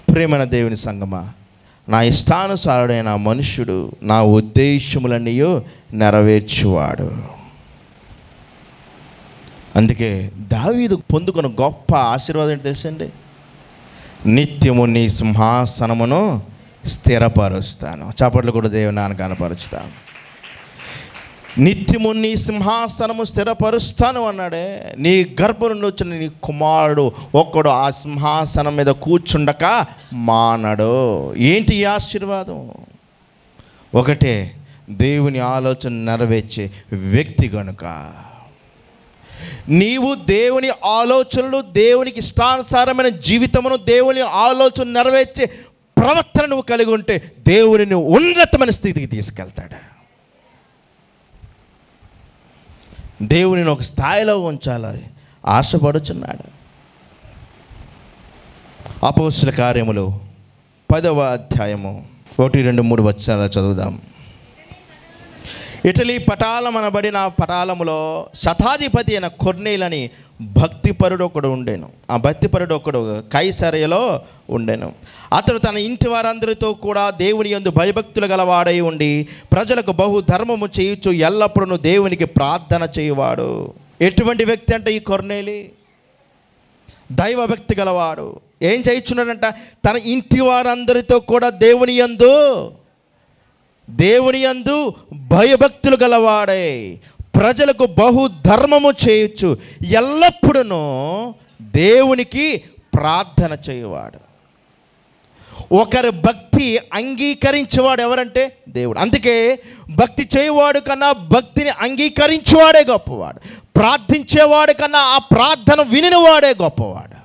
ప్రేమైన దేవుని సంగమా, నా ఇష్టానుసారుడైన మనుష్యుడు నా ఉద్దేశములన్నీ నెరవేర్చువాడు. అందుకే దావీదు పొందుకున్న గొప్ప ఆశీర్వాదం ఏంటి తెలుసండి? నిత్యము నీ సింహాసనమును స్థిరపరుస్తాను. చప్పట్లు కూడా దేవుని నాన్న కనపరుస్తాను. నిత్యము నీ సింహాసనము స్థిరపరుస్తాను అన్నాడే. నీ గర్భం నుండి వచ్చిన నీ కుమారుడు ఒక్కడు ఆ సింహాసనం మీద కూర్చుండక మానడు. ఏంటి ఈ ఆశీర్వాదం? ఒకటే, దేవుని ఆలోచన నెరవేర్చే వ్యక్తి గనుక. నీవు దేవుని ఆలోచనలు, దేవునికి ఇష్టానుసారమైన జీవితమును, దేవుని ఆలోచన నెరవేర్చే ప్రవర్తన నువ్వు కలిగి ఉంటే దేవుని ఉన్నతమైన స్థితికి తీసుకెళ్తాడు. దేవుని ఒక స్థాయిలో ఉంచాలని ఆశపడుచున్నాడు. అపోస్తలుల కార్యములు 10వ అధ్యాయము 1, 2, 3 వచనాలు చదువుదాం. ఇటలీ పటాలం అనబడిన పటాలములో శతాధిపతి అయిన కొర్నేలని భక్తిపరుడు ఒకడు ఉండేను. ఆ భక్తిపరుడు ఒకడు కైసరయలో ఉండెను. అతడు తన ఇంటి వారందరితో కూడా దేవుని యందు భయభక్తులు గలవాడై ఉండి ప్రజలకు బహు ధర్మము చేయుచు ఎల్లప్పుడూ దేవునికి ప్రార్థన చేయువాడు. ఎటువంటి వ్యక్తి అంటే ఈ కొర్నేలి? దైవభక్తి గలవాడు. ఏం చేయుచున్నాడంట? తన ఇంటి వారందరితో కూడా దేవుని యందు భయభక్తులు గలవాడై ప్రజలకు బహు ధర్మము చేయొచ్చు ఎల్లప్పుడూ దేవునికి ప్రార్థన చేయువాడు. ఒకరి భక్తి అంగీకరించేవాడు ఎవరంటే దేవుడు. అందుకే భక్తి చేయవాడు కన్నా భక్తిని అంగీకరించేవాడే గొప్పవాడు. ప్రార్థించేవాడు కన్నా ఆ ప్రార్థన వినినవాడే గొప్పవాడు.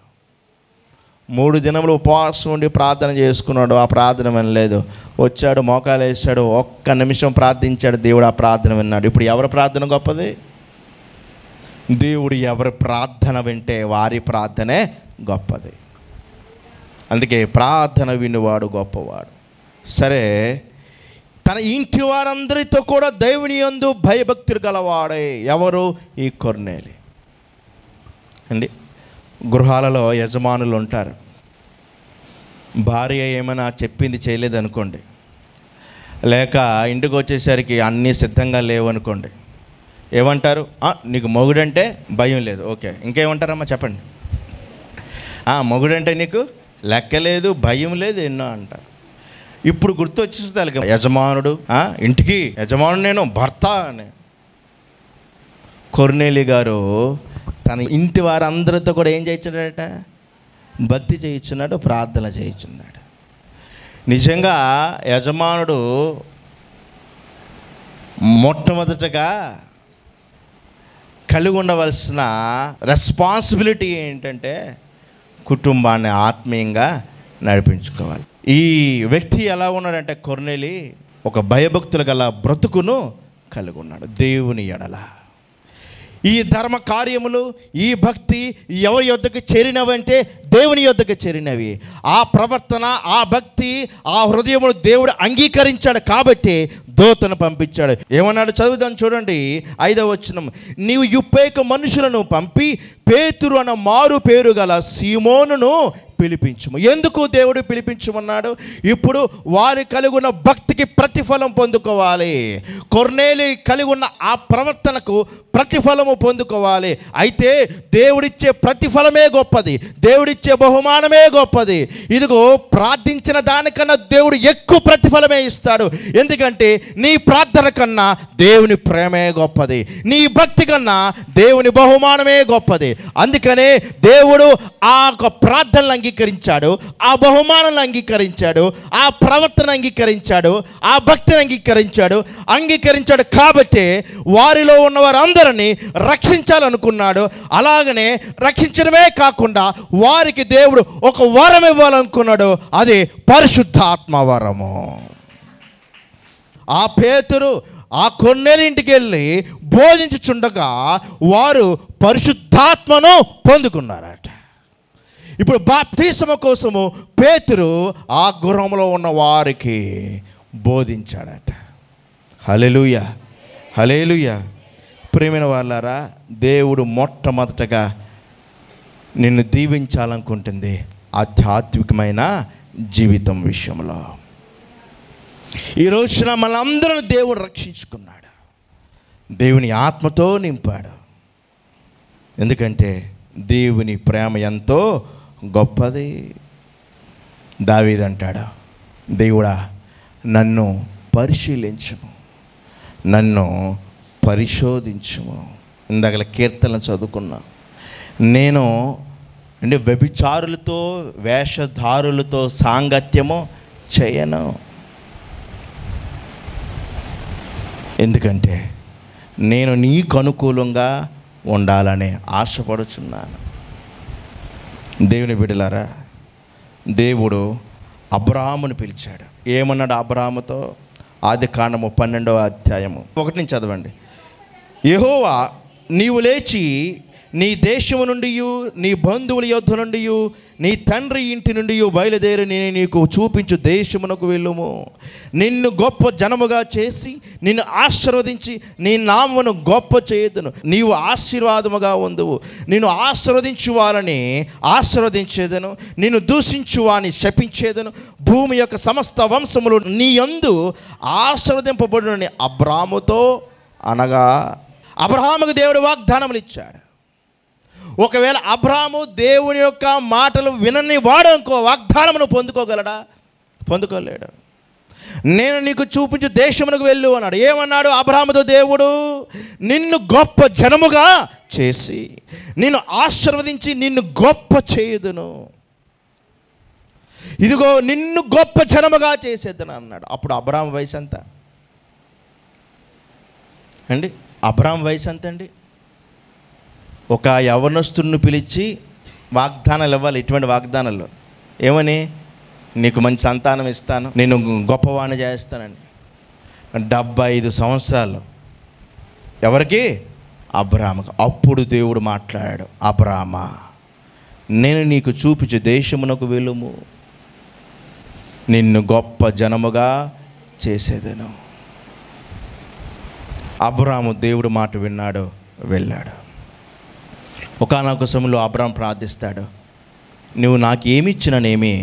3 దినములు ఉపవాసం ఉండి ప్రార్థన చేసుకున్నాడు, ఆ ప్రార్థన వినలేదు. వచ్చాడు, మోకాలు వేసాడు, 1 నిమిషం ప్రార్థించాడు, దేవుడు ఆ ప్రార్థన విన్నాడు. ఇప్పుడు ఎవరి ప్రార్థన గొప్పది? దేవుడు ఎవరి ప్రార్థన వింటే వారి ప్రార్థనే గొప్పది. అందుకే ప్రార్థన వినువాడు గొప్పవాడు. సరే, తన ఇంటి వారందరితో కూడా దేవుని యందు భయభక్తులు గలవాడే. ఎవరు? ఈ కొర్నేలి అండి. గృహాలలో యజమానులు ఉంటారు. భార్య ఏమైనా చెప్పింది చేయలేదనుకోండి, లేక ఇంటికి వచ్చేసరికి అన్నీ సిద్ధంగా లేవనుకోండి, ఏమంటారు? నీకు మొగుడంటే భయం లేదు. ఓకే, ఇంకేమంటారమ్మా చెప్పండి. మొగుడంటే నీకు లెక్క లేదు, భయం లేదు, ఎన్నో అంటారు. ఇప్పుడు గుర్తు వచ్చేస్తుంది యజమానుడు, ఇంటికి యజమానుడు నేను, భర్త అని. కొర్నేలి గారు తన ఇంటి వారందరితో కూడా ఏం చేయించున్నాడట? భక్తి చేయించున్నాడు, ప్రార్థన చేయించున్నాడు. నిజంగా యజమానుడు మొట్టమొదటగా కలిగి ఉండవలసిన రెస్పాన్సిబిలిటీ ఏంటంటే కుటుంబాన్ని ఆత్మీయంగా నడిపించుకోవాలి. ఈ వ్యక్తి ఎలా ఉన్నాడంటే కొర్నేలి ఒక భయభక్తులు గల బ్రతుకును కలిగి ఉన్నాడు. దేవుని ఎడల ఈ ధర్మ కార్యములు, ఈ భక్తి ఎవరి యొద్దకు చేరినవంటే దేవుని యొద్దకు చేరినవి. ఆ ప్రవర్తన, ఆ భక్తి, ఆ హృదయమును దేవుడు అంగీకరించాడు కాబట్టి దూతను పంపించాడు. ఏమన్నాడు? చదువుదాం చూడండి, 5వ వచనం. నీవు యుప్పేక మనుషులను పంపి పేతురు అన్న మారు పేరు గల సీమోనును పిలిపించుము. ఎందుకు దేవుడు పిలిపించమన్నాడు? ఇప్పుడు వారి కలిగి ఉన్న భక్తికి ప్రతిఫలం పొందుకోవాలి. కొర్నేలి కలిగి ఉన్న ఆ ప్రవర్తనకు ప్రతిఫలము పొందుకోవాలి. అయితే దేవుడిచ్చే ప్రతిఫలమే గొప్పది, దేవుడిచ్చే బహుమానమే గొప్పది. ఇదిగో, ప్రార్థించిన దానికన్నా దేవుడు ఎక్కువ ప్రతిఫలమే ఇస్తాడు. ఎందుకంటే నీ ప్రార్థన కన్నా దేవుని ప్రేమే గొప్పది, నీ భక్తి కన్నా దేవుని బహుమానమే గొప్పది. అందుకనే దేవుడు ఆ ప్రార్థనలు అంగీకరించాడు, ఆ బహుమానాలను అంగీకరించాడు, ఆ ప్రవర్తన అంగీకరించాడు, ఆ భక్తిని అంగీకరించాడు కాబట్టి వారిలో ఉన్న వారందరినీ రక్షించాలనుకున్నాడు. అలాగనే రక్షించడమే కాకుండా వారికి దేవుడు ఒక వరం ఇవ్వాలనుకున్నాడు. అది పరిశుద్ధాత్మ వరము. ఆ పేతురు ఆ కొర్నేలి ఇంటికి వెళ్ళి బోధించుచుండగా వారు పరిశుద్ధాత్మను పొందుకున్నారట. ఇప్పుడు బాప్తిస్మ కోసము పేతురు ఆ గృహంలో ఉన్న వారికి బోధించాడట. హల్లెలూయా, హల్లెలూయా. ప్రియమైన వాళ్ళారా, దేవుడు మొట్టమొదటగా నిన్ను దీవించాలనుకుంటుంది ఆధ్యాత్మికమైన జీవితం విషయంలో. ఈ రోజున మనందరం దేవుడు రక్షించుకున్నాడు, దేవుని ఆత్మతో నింపాడు. ఎందుకంటే దేవుని ప్రేమ ఎంతో గొప్పది. దావీదు అంటాడు, దేవుడా నన్ను పరిశీలించుము, నన్ను పరిశోధించుము. ఇందాక కీర్తనలు చదువుకున్నా. నేను వ్యభిచారులతో, వేషధారులతో సాంగత్యము చేయను. ఎందుకంటే నేను నీకు అనుకూలంగా ఉండాలని ఆశపడుచున్నాను. దేవుని బిడ్డలారా, దేవుడు అబ్రాహామును పిలిచాడు. ఏమన్నాడు అబ్రాహాముతో? ఆదికాండము 12వ అధ్యాయము 1 నుంచి చదవండి. యెహోవా నీవు లేచి నీ దేశము నుండి, నీ బంధువుల యొద్ద నుండి, నీ తండ్రి ఇంటి నుండి బయలుదేరి నేను నీకు చూపించు దేశమునకు వెళ్ళుము. నిన్ను గొప్ప జనముగా చేసి నిన్ను ఆశీర్వదించి నీ నామమును గొప్ప చేయుదును. నీవు ఆశీర్వాదముగా ఉందువు. నిన్ను ఆశీర్వదించు వారిని ఆశీర్వదించేదను, నిన్ను దూషించు వారిని శపించేదను. భూమి యొక్క సమస్త వంశములు నీ యందు ఆశీర్వదింపబడునని అబ్రాముతో అనగా, అబ్రహాముకు దేవుడు వాగ్దానములు ఇచ్చాడు. ఒకవేళ అబ్రహాము దేవుని యొక్క మాటలు వినని వాడు అనుకో, వాగ్దానమును పొందుకోగలడా? పొందుకోలేడు. నేను నీకు చూపించు దేశమునకు వెళ్ళు అన్నాడు. ఏమన్నాడు అబ్రహాముతో దేవుడు? నిన్ను గొప్ప జనముగా చేసి నిన్ను ఆశీర్వదించి నిన్ను గొప్ప చేయుదును. ఇదిగో నిన్ను గొప్ప జనముగా చేసేద్దును అన్నాడు. అప్పుడు అబ్రహాము వయసు ఎంత అండి? అబ్రహాము వయసు ఎంత అండి? ఒక యవనస్తుడిని పిలిచి వాగ్దానాలు ఇవ్వాలి. ఇటువంటి వాగ్దానాలు ఏమని? నీకు మంచి సంతానం ఇస్తాను, నేను గొప్పవాణ్ణి చేస్తానని. 75 సంవత్సరాలు ఎవరికి? అబ్రహాముకు. అప్పుడు దేవుడు మాట్లాడాడు, అబ్రహామా నేను నీకు చూపించే దేశమునకు వెళ్ళుము, నిన్ను గొప్ప జనముగా చేసేదను. అబ్రహాము దేవుడు మాట విన్నాడు, వెళ్ళాడు. ఒకానొక సమయంలో అబ్రహాము ప్రార్థిస్తాడు, నువ్వు నాకు ఏమి ఇచ్చిననేమి,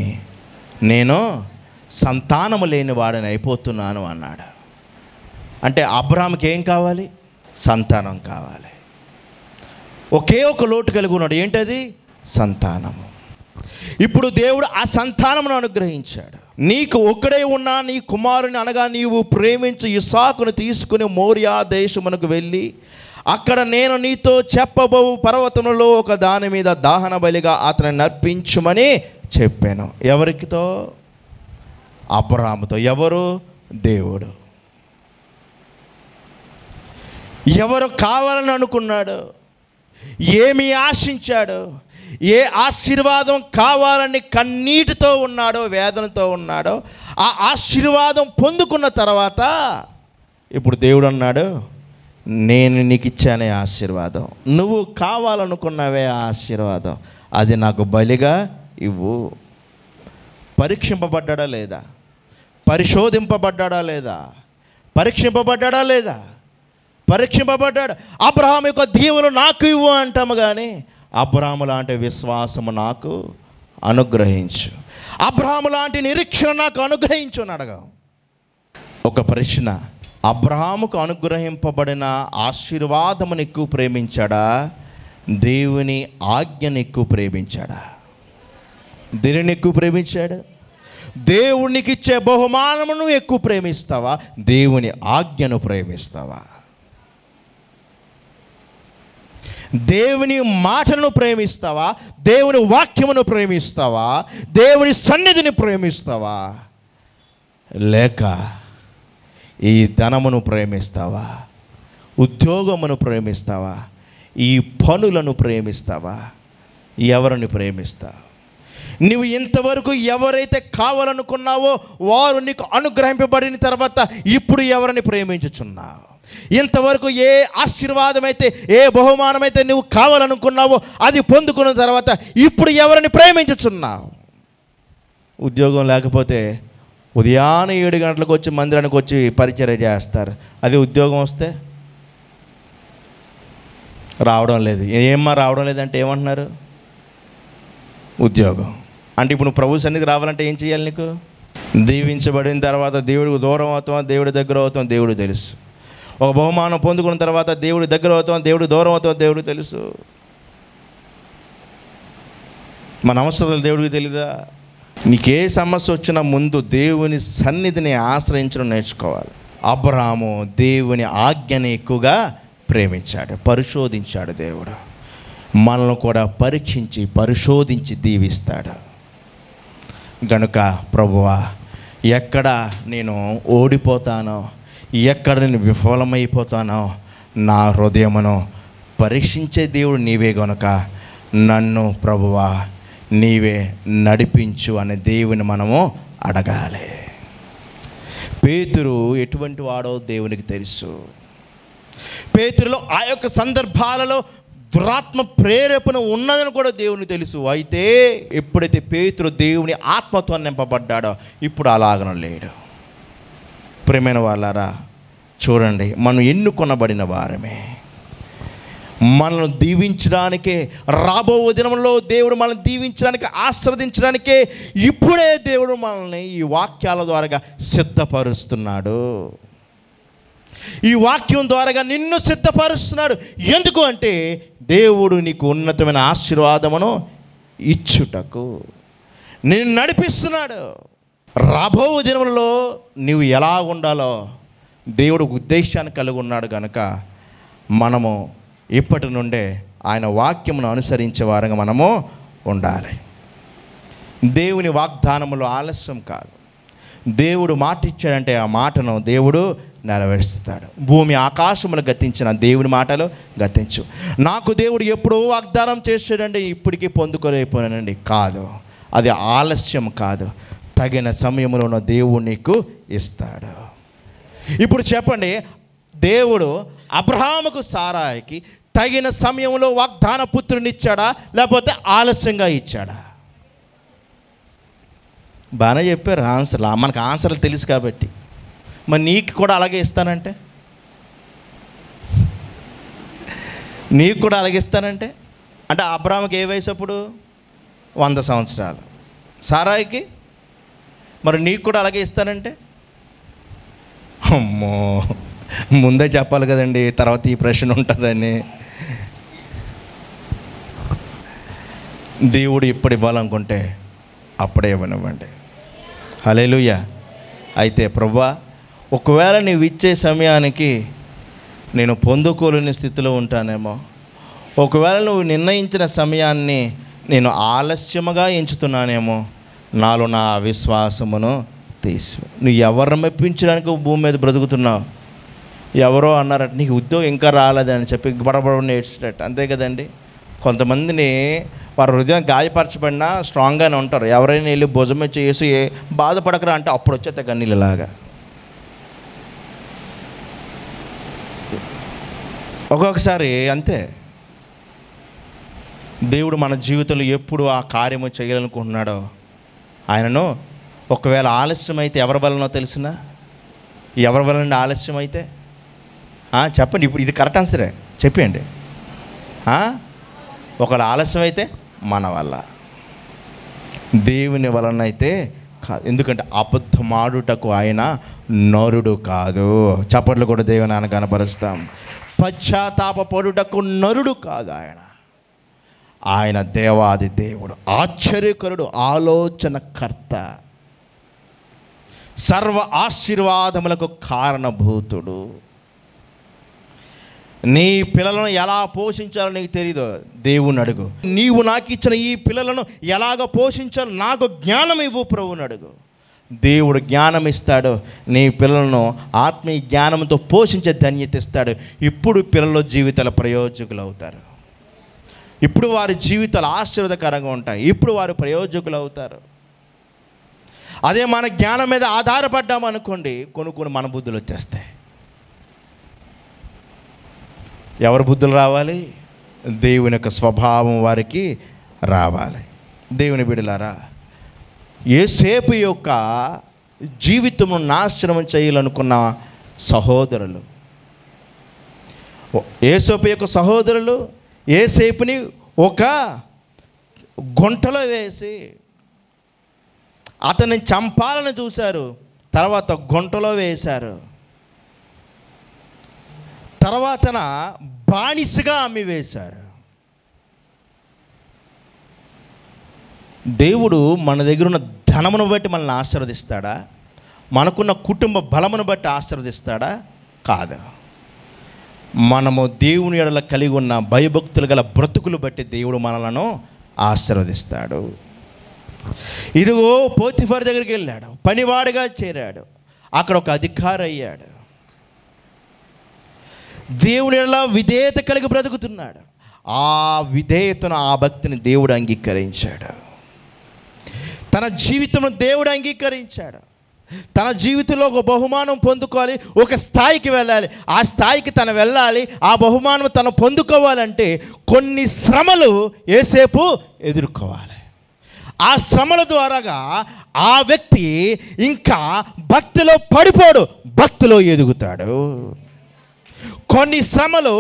నేను సంతానము లేని వాడని అయిపోతున్నాను అన్నాడు. అంటే అబ్రహాముకి ఏం కావాలి? సంతానం కావాలి. ఒకే ఒక లోటు కలిగి ఉన్నాడు. ఏంటది? సంతానము. ఇప్పుడు దేవుడు ఆ సంతానమును అనుగ్రహించాడు. నీకు ఒక్కడే ఉన్న నీ కుమారుని అనగా నీవు ప్రేమించి ఇస్సాకును తీసుకుని మోరియా దేశమునకు వెళ్ళి అక్కడ నేను నీతో చెప్పబోవు పర్వతములలో ఒక దాని మీద దహన బలిగా అతన్ని నర్పించుమని చెప్పాను. ఎవరికితో? అబ్రహాముతో. ఎవరు? దేవుడు. ఎవరు కావాలని అనుకున్నాడు? ఏమి ఆశించాడు? ఏ ఆశీర్వాదం కావాలని కన్నీటితో ఉన్నాడో, వేదనతో ఉన్నాడో, ఆ ఆశీర్వాదం పొందుకున్న తర్వాత ఇప్పుడు దేవుడు అన్నాడు, నేను నీకు ఇచ్చానే ఆశీర్వాదం, నువ్వు కావాలనుకున్నవే ఆశీర్వాదం, అది నాకు బలిగా ఇవ్వు. పరీక్షింపబడ్డా లేదా? పరిశోధింపబడ్డా లేదా? పరీక్షింపబడ్డా లేదా? పరీక్షింపబడ్డాడు. అబ్రహాము యొక్క దీవెనలు నాకు ఇవ్వు అంటాము, కానీ అబ్రహాము లాంటి విశ్వాసము నాకు అనుగ్రహించు, అబ్రహాము లాంటి నిరీక్షణ నాకు అనుగ్రహించు అని అడగా. ఒక ప్రశ్న, అబ్రహాముకు అనుగ్రహింపబడిన ఆశీర్వాదమును ఎక్కువ ప్రేమించాడా, దేవుని ఆజ్ఞను ఎక్కువ ప్రేమించాడా? దేనిని ఎక్కువ ప్రేమించాడు? దేవునికి ఇచ్చే బహుమానమును ఎక్కువ ప్రేమిస్తావా, దేవుని ఆజ్ఞను ప్రేమిస్తావా? దేవుని మాటలను ప్రేమిస్తావా, దేవుని వాక్యమును ప్రేమిస్తావా, దేవుని సన్నిధిని ప్రేమిస్తావా, లేక ఈ ధనమును ప్రేమిస్తావా, ఉద్యోగమును ప్రేమిస్తావా, ఈ పనులను ప్రేమిస్తావా? ఎవరిని ప్రేమిస్తావు? నువ్వు ఇంతవరకు ఎవరైతే కావాలనుకున్నావో వారు నీకు అనుగ్రహింపబడిన తర్వాత ఇప్పుడు ఎవరిని ప్రేమించుచున్నావు? ఇంతవరకు ఏ ఆశీర్వాదం అయితే, ఏ బహుమానం అయితే నువ్వు కావాలనుకున్నావో అది పొందుకున్న తర్వాత ఇప్పుడు ఎవరిని ప్రేమించుచున్నావు? ఉద్యోగం లేకపోతే ఉదయాన్నే 7 గంటలకు వచ్చి మందిరానికి వచ్చి పరిచర్య చేస్తారు. అది ఉద్యోగం వస్తే రావడం లేదు. ఏమ్మా రావడం లేదంటే ఏమంటున్నారు? ఉద్యోగం. అంటే ఇప్పుడు నువ్వు ప్రభు సన్నిధికి రావాలంటే ఏం చేయాలి? నీకు దీవించబడిన తర్వాత దేవుడికి దూరం అవుతాం, దేవుడి దగ్గర అవుతాం, దేవుడు తెలుసు. ఒక బహుమానం పొందుకున్న తర్వాత దేవుడి దగ్గర అవుతాం, దేవుడు దూరం అవుతాం, దేవుడు తెలుసు. మన అవసరాలు దేవుడికి తెలీదా? నీకే సమస్య వచ్చినా ముందు దేవుని సన్నిధిని ఆశ్రయించడం నేర్చుకోవాలి. అబ్రహాము దేవుని ఆజ్ఞని ఎక్కువగా ప్రేమించాడు, పరిశోధించాడు. దేవుడు మనల్ని కూడా పరీక్షించి పరిశోధించి దీవిస్తాడు. గనుక ప్రభువా, ఎక్కడ నేను ఓడిపోతానో, ఎక్కడ నేను విఫలమైపోతానో నా హృదయమును పరీక్షించే దేవుడు నీవే గనుక నన్ను ప్రభువా నీవే నడిపించు అనే దేవుని మనము అడగాలి. పేతురు ఎటువంటి వాడో దేవునికి తెలుసు. పేతురులో ఆ యొక్క సందర్భాలలో దురాత్మ ప్రేరేపణ ఉన్నదని కూడా దేవునికి తెలుసు. అయితే ఎప్పుడైతే పేతురు దేవుని ఆత్మతో నింపబడ్డాడో ఇప్పుడు అలాగన లేడు. ప్రియమైన వాళ్ళారా, చూడండి, మనం ఎన్నుకొనబడిన వారమే. మనల్ని దీవించడానికే, రాబో దినంలో దేవుడు మనల్ని దీవించడానికి, ఆశీర్వదించడానికే ఇప్పుడే దేవుడు మనల్ని ఈ వాక్యాల ద్వారా సిద్ధపరుస్తున్నాడు. ఈ వాక్యం ద్వారా నిన్ను సిద్ధపరుస్తున్నాడు. ఎందుకు అంటే దేవుడు నీకు ఉన్నతమైన ఆశీర్వాదమును ఇచ్చుటకు నిన్ను నడిపిస్తున్నాడు. రాబో దినములలో నీవు ఎలా ఉండాలో దేవుడు ఉద్దేశాన్ని కలిగి ఉన్నాడు కనుక మనము ఇప్పటి నుండే ఆయన వాక్యమును అనుసరించే వారంగా మనము ఉండాలి. దేవుని వాగ్దానములు ఆలస్యం కాదు. దేవుడు మాట ఇచ్చాడంటే ఆ మాటను దేవుడు నెరవేరుస్తాడు. భూమి ఆకాశములు గతించిన దేవుని మాటలు గతించు. నాకు దేవుడు ఎప్పుడో వాగ్దానం చేశాడంటే ఇప్పటికీ పొందుకోలేకపోయానండి, కాదు. అది ఆలస్యం కాదు, తగిన సమయంలో దేవుడు నీకు ఇస్తాడు. ఇప్పుడు చెప్పండి, దేవుడు అబ్రహాముకు సారాయికి తగిన సమయంలో వాగ్దాన పుత్రుని ఇచ్చాడా లేకపోతే ఆలస్యంగా ఇచ్చాడా? బాగానే చెప్పారు ఆన్సర్లు. మనకు ఆన్సర్లు తెలుసు కాబట్టి. మరి నీకు కూడా అలాగే ఇస్తానంటే, నీకు కూడా అలాగే ఇస్తానంటే అంటే అబ్రహాముకి ఏ వయసు అప్పుడు? 100 సంవత్సరాలు. సారాయికి మరి నీకు కూడా అలాగే ఇస్తానంటే, అమ్మో, ముందే చెప్పాలి కదండి, తర్వాత ఈ ప్రశ్న ఉంటుందని. దేవుడు ఇప్పుడు ఇవ్వాలనుకుంటే అప్పుడే ఇవ్వనివ్వండి. హల్లెలూయా. అయితే ప్రభువా, ఒకవేళ నీవు ఇచ్చే సమయానికి నేను పొందుకోలేని స్థితిలో ఉంటానేమో, ఒకవేళ నువ్వు నిర్ణయించిన సమయాన్ని నేను ఆలస్యముగా ఎంచుతున్నానేమో, నాలో నా విశ్వాసమును తీసు. నువ్వు ఎవరిని మెప్పించడానికి భూమి మీద బ్రతుకుతున్నావు? ఎవరో అన్నారట, నీకు ఉద్యోగం ఇంకా రాలేదని చెప్పి బడబడ నేర్చేటట్టు, అంతే కదండి. కొంతమందిని వారి హృదయం గాయపరచబడినా స్ట్రాంగ్గానే ఉంటారు. ఎవరైనా వెళ్ళి భుజమే చేసి బాధపడకరా అంటే అప్పుడు వచ్చేత కన్నీళ్ళలాగా. ఒక్కొక్కసారి అంతే. దేవుడు మన జీవితంలో ఎప్పుడు ఆ కార్యము చేయాలనుకుంటున్నాడో ఆయనను ఒకవేళ ఆలస్యం అయితే ఎవరి వలనో తెలిసినా, ఎవరి వలన ఆలస్యం అయితే చెప్పండి. ఇప్పుడు ఇది కరెక్ట్ ఆన్సరే, చెప్పండి. ఒకవేళ ఆలస్యం అయితే మన వల్ల, దేవుని వలన అయితే కాదు. ఎందుకంటే అబద్ధమాడుటకు ఆయన నరుడు కాదు. చప్పట్లు కూడా దేవుని ఆయన కనపరుస్తాం. పశ్చాత్తాపపడుటకు నరుడు కాదు ఆయన. ఆయన దేవాది దేవుడు, ఆశ్చర్యకరుడు, ఆలోచనకర్త, సర్వ ఆశీర్వాదములకు కారణభూతుడు. నీ పిల్లలను ఎలా పోషించాలో నీకు తెలీదు, దేవుని అడుగు. నీవు నాకు ఇచ్చిన ఈ పిల్లలను ఎలాగ పోషించాలో నాకు జ్ఞానం ఇవ్వు ప్రభువుని అడుగు. దేవుడు జ్ఞానం ఇస్తాడు. నీ పిల్లలను ఆత్మీయ జ్ఞానంతో పోషించే ధన్యత ఇస్తాడు. ఇప్పుడు పిల్లల జీవితాల ప్రయోజకులు అవుతారు. ఇప్పుడు వారి జీవితాలు ఆశీర్వాదకరంగా ఉంటాయి. ఇప్పుడు వారు ప్రయోజకులు అవుతారు. అదే మన జ్ఞానం మీద ఆధారపడ్డామనుకోండి, కొన్ని మన బుద్ధులు వచ్చేస్తాయి. ఎవరి బుద్ధులు రావాలి? దేవుని యొక్క స్వభావం వారికి రావాలి. దేవుని బిడ్డలారా, యోసేపు యొక్క జీవితము నాశనం చేయాలనుకున్న సహోదరులు, యోసేపు యొక్క సహోదరులు యోసేపుని ఒక గుంటలో వేసి అతన్ని చంపాలని చూశారు. తర్వాత గుంటలో వేశారు. తర్వాతన బానిసగా అమ్మి వేశారు. దేవుడు మన దగ్గర ఉన్న ధనమును బట్టి మనల్ని ఆశీర్వదిస్తాడా? మనకున్న కుటుంబ బలమును బట్టి ఆశీర్వదిస్తాడా? కాదు. మనము దేవుని ఎడల కలిగి ఉన్న భయభక్తులు గల బ్రతుకులు బట్టి దేవుడు మనలను ఆశీర్వదిస్తాడు. ఇదిగో పోతిఫర్ దగ్గరికి వెళ్ళాడు, పనివాడిగా చేరాడు, అక్కడ ఒక అధికారి అయ్యాడు. దేవుని ఎడల విధేయత కలిగి బ్రతుకుతున్నాడు. ఆ విధేయతను, ఆ భక్తిని దేవుడు అంగీకరించాడు. తన జీవితంలో దేవుడు అంగీకరించాడు. తన జీవితంలో ఒక బహుమానం పొందుకోవాలి, ఒక స్థాయికి వెళ్ళాలి. ఆ స్థాయికి తను వెళ్ళాలి, ఆ బహుమానం తను పొందుకోవాలంటే కొన్ని శ్రమలు యోసేపు ఎదుర్కోవాలి. ఆ శ్రమల ద్వారాగా ఆ వ్యక్తి ఇంకా భక్తిలో పడిపోడు, భక్తిలో ఎదుగుతాడు. కొన్ని శ్రమలు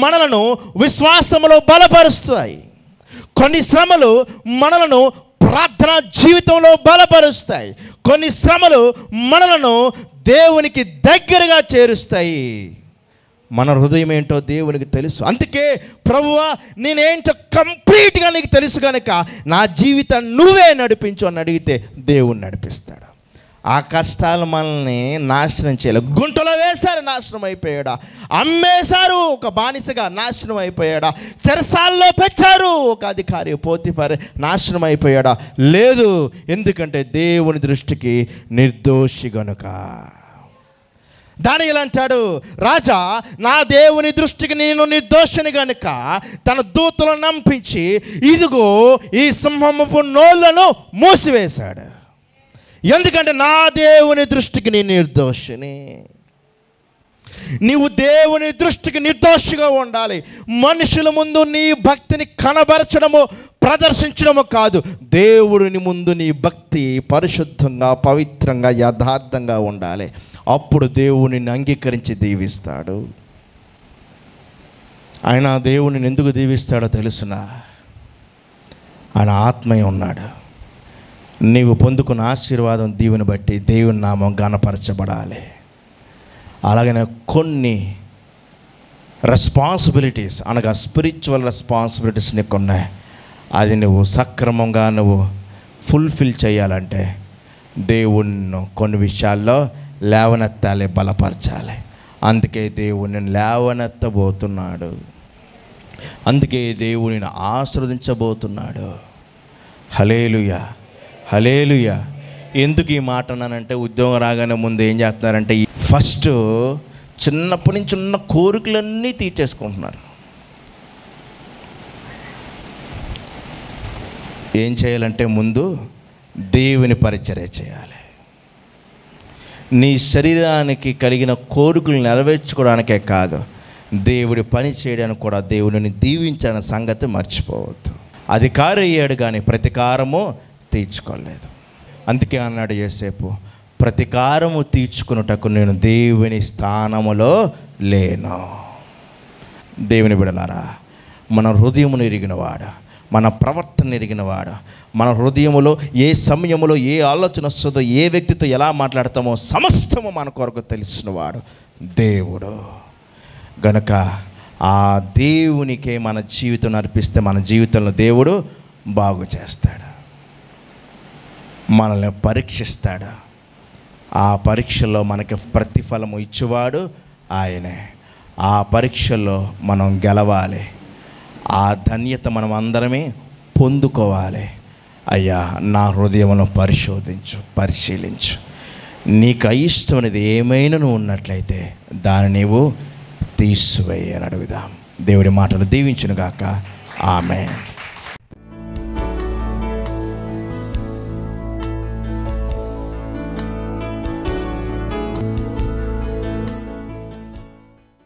మనలను విశ్వాసములో బలపరుస్తాయి. కొన్ని శ్రమలు మనలను ప్రార్థన జీవితంలో బలపరుస్తాయి. కొన్ని శ్రమలు మనలను దేవునికి దగ్గరగా చేరుస్తాయి. మన హృదయం ఏంటో దేవునికి తెలుసు. అందుకే ప్రభువా నేనేంటో కంప్లీట్గా నీకు తెలుసు కనుక నా జీవితం నువ్వే నడిపించు అని అడిగితే దేవుడు నడిపిస్తాడు. ఆ కష్టాలు మనల్ని నాశనం చేయలేదు. గుంటలో వేశారు, నాశనం అయిపోయాడా. అమ్మేశారు, ఒక బానిసగా నాశనం అయిపోయాడా. చెరసాల్లో పెట్టారు, ఒక అధికారి పోతిఫర్ నాశనం అయిపోయాడా. లేదు, ఎందుకంటే దేవుని దృష్టికి నిర్దోషి గనుక. దానియేలు అంటాడు, రాజా నా దేవుని దృష్టికి నేను నిర్దోషిని గనుక తన దూతలను నంపించి ఇదిగో ఈ సింహపు నోళ్లను మూసివేశాడు. ఎందుకంటే నా దేవుని దృష్టికి నేను నిర్దోషిని. నీవు దేవుని దృష్టికి నిర్దోషిగా ఉండాలి. మనుషుల ముందు నీ భక్తిని కనబరచడము, ప్రదర్శించడము కాదు. దేవుడిని ముందు నీ భక్తి పరిశుద్ధంగా, పవిత్రంగా, యథార్థంగా ఉండాలి. అప్పుడు దేవునిని అంగీకరించి దీవిస్తాడు. ఆయన దేవునిని ఎందుకు దీవిస్తాడో తెలుసునా? ఆయన ఆత్మీయ ఉన్నాడు. నీవు పొందుకున్న ఆశీర్వాదం దీవుని బట్టి దేవుని నామం ఘనపరచబడాలి. అలాగనే కొన్ని రెస్పాన్సిబిలిటీస్ అనగా స్పిరిచువల్ రెస్పాన్సిబిలిటీస్ నీకు ఉన్నాయి. అది నువ్వు సక్రమంగా నువ్వు ఫుల్ఫిల్ చేయాలంటే దేవుణ్ణి కొన్ని విషయాల్లో లేవనెత్తాలి, బలపరచాలి. అందుకే దేవుని లేవనెత్తబోతున్నాడు. అందుకే దేవునిని ఆశీర్వదించబోతున్నాడు. హల్లెలూయా, హల్లెలూయా. ఎందుకు ఈ మాట అన్నానంటే, ఉద్యోగం రాగానే ముందు ఏం చేస్తున్నారంటే ఫస్ట్ చిన్నప్పటి నుంచి ఉన్న కోరికలన్నీ తీర్చేసుకుంటున్నారు. ఏం చేయాలంటే ముందు దేవుని పరిచర్య చేయాలి. నీ శరీరానికి కలిగిన కోరికలు నెరవేర్చుకోవడానికే కాదు, దేవుడి పని చేయడానికి కూడా దేవుడిని దీవించిన సంగతి మర్చిపోవద్దు. అధికారి అయ్యాడు కానీ ప్రతీకారము తీర్చుకోలేదు. అందుకే అన్నాడు యోసేపు, ప్రతీకారము తీర్చుకున్నటకు నేను దేవుని స్థానములో లేను. దేవుని బిడ్డలారా, మన హృదయమును ఎరిగినవాడు, మన ప్రవర్తన ఎరిగినవాడు, మన హృదయములో ఏ సమయంలో ఏ ఆలోచన వస్తుందో, ఏ వ్యక్తితో ఎలా మాట్లాడతామో సమస్తము మన కొరకు తెలిసినవాడు దేవుడు. గనుక ఆ దేవునికే మన జీవితం అర్పిస్తే మన జీవితంలో దేవుడు బాగు చేస్తాడు, మనల్ని పరీక్షిస్తాడు. ఆ పరీక్షలో మనకి ప్రతిఫలము ఇచ్చేవాడు ఆయనే. ఆ పరీక్షలో మనం గెలవాలి. ఆ ధన్యత మనం అందరమే పొందుకోవాలి. అయ్యా నా హృదయమును పరిశోధించు, పరిశీలించు. నీకు అయిష్టమైనది ఏమైనా ఉన్నట్లయితే దాన్ని నీవు తీసివేయని అడుగుదాం. దేవుడి మాటలు దీవించును గాక. ఆమేన్.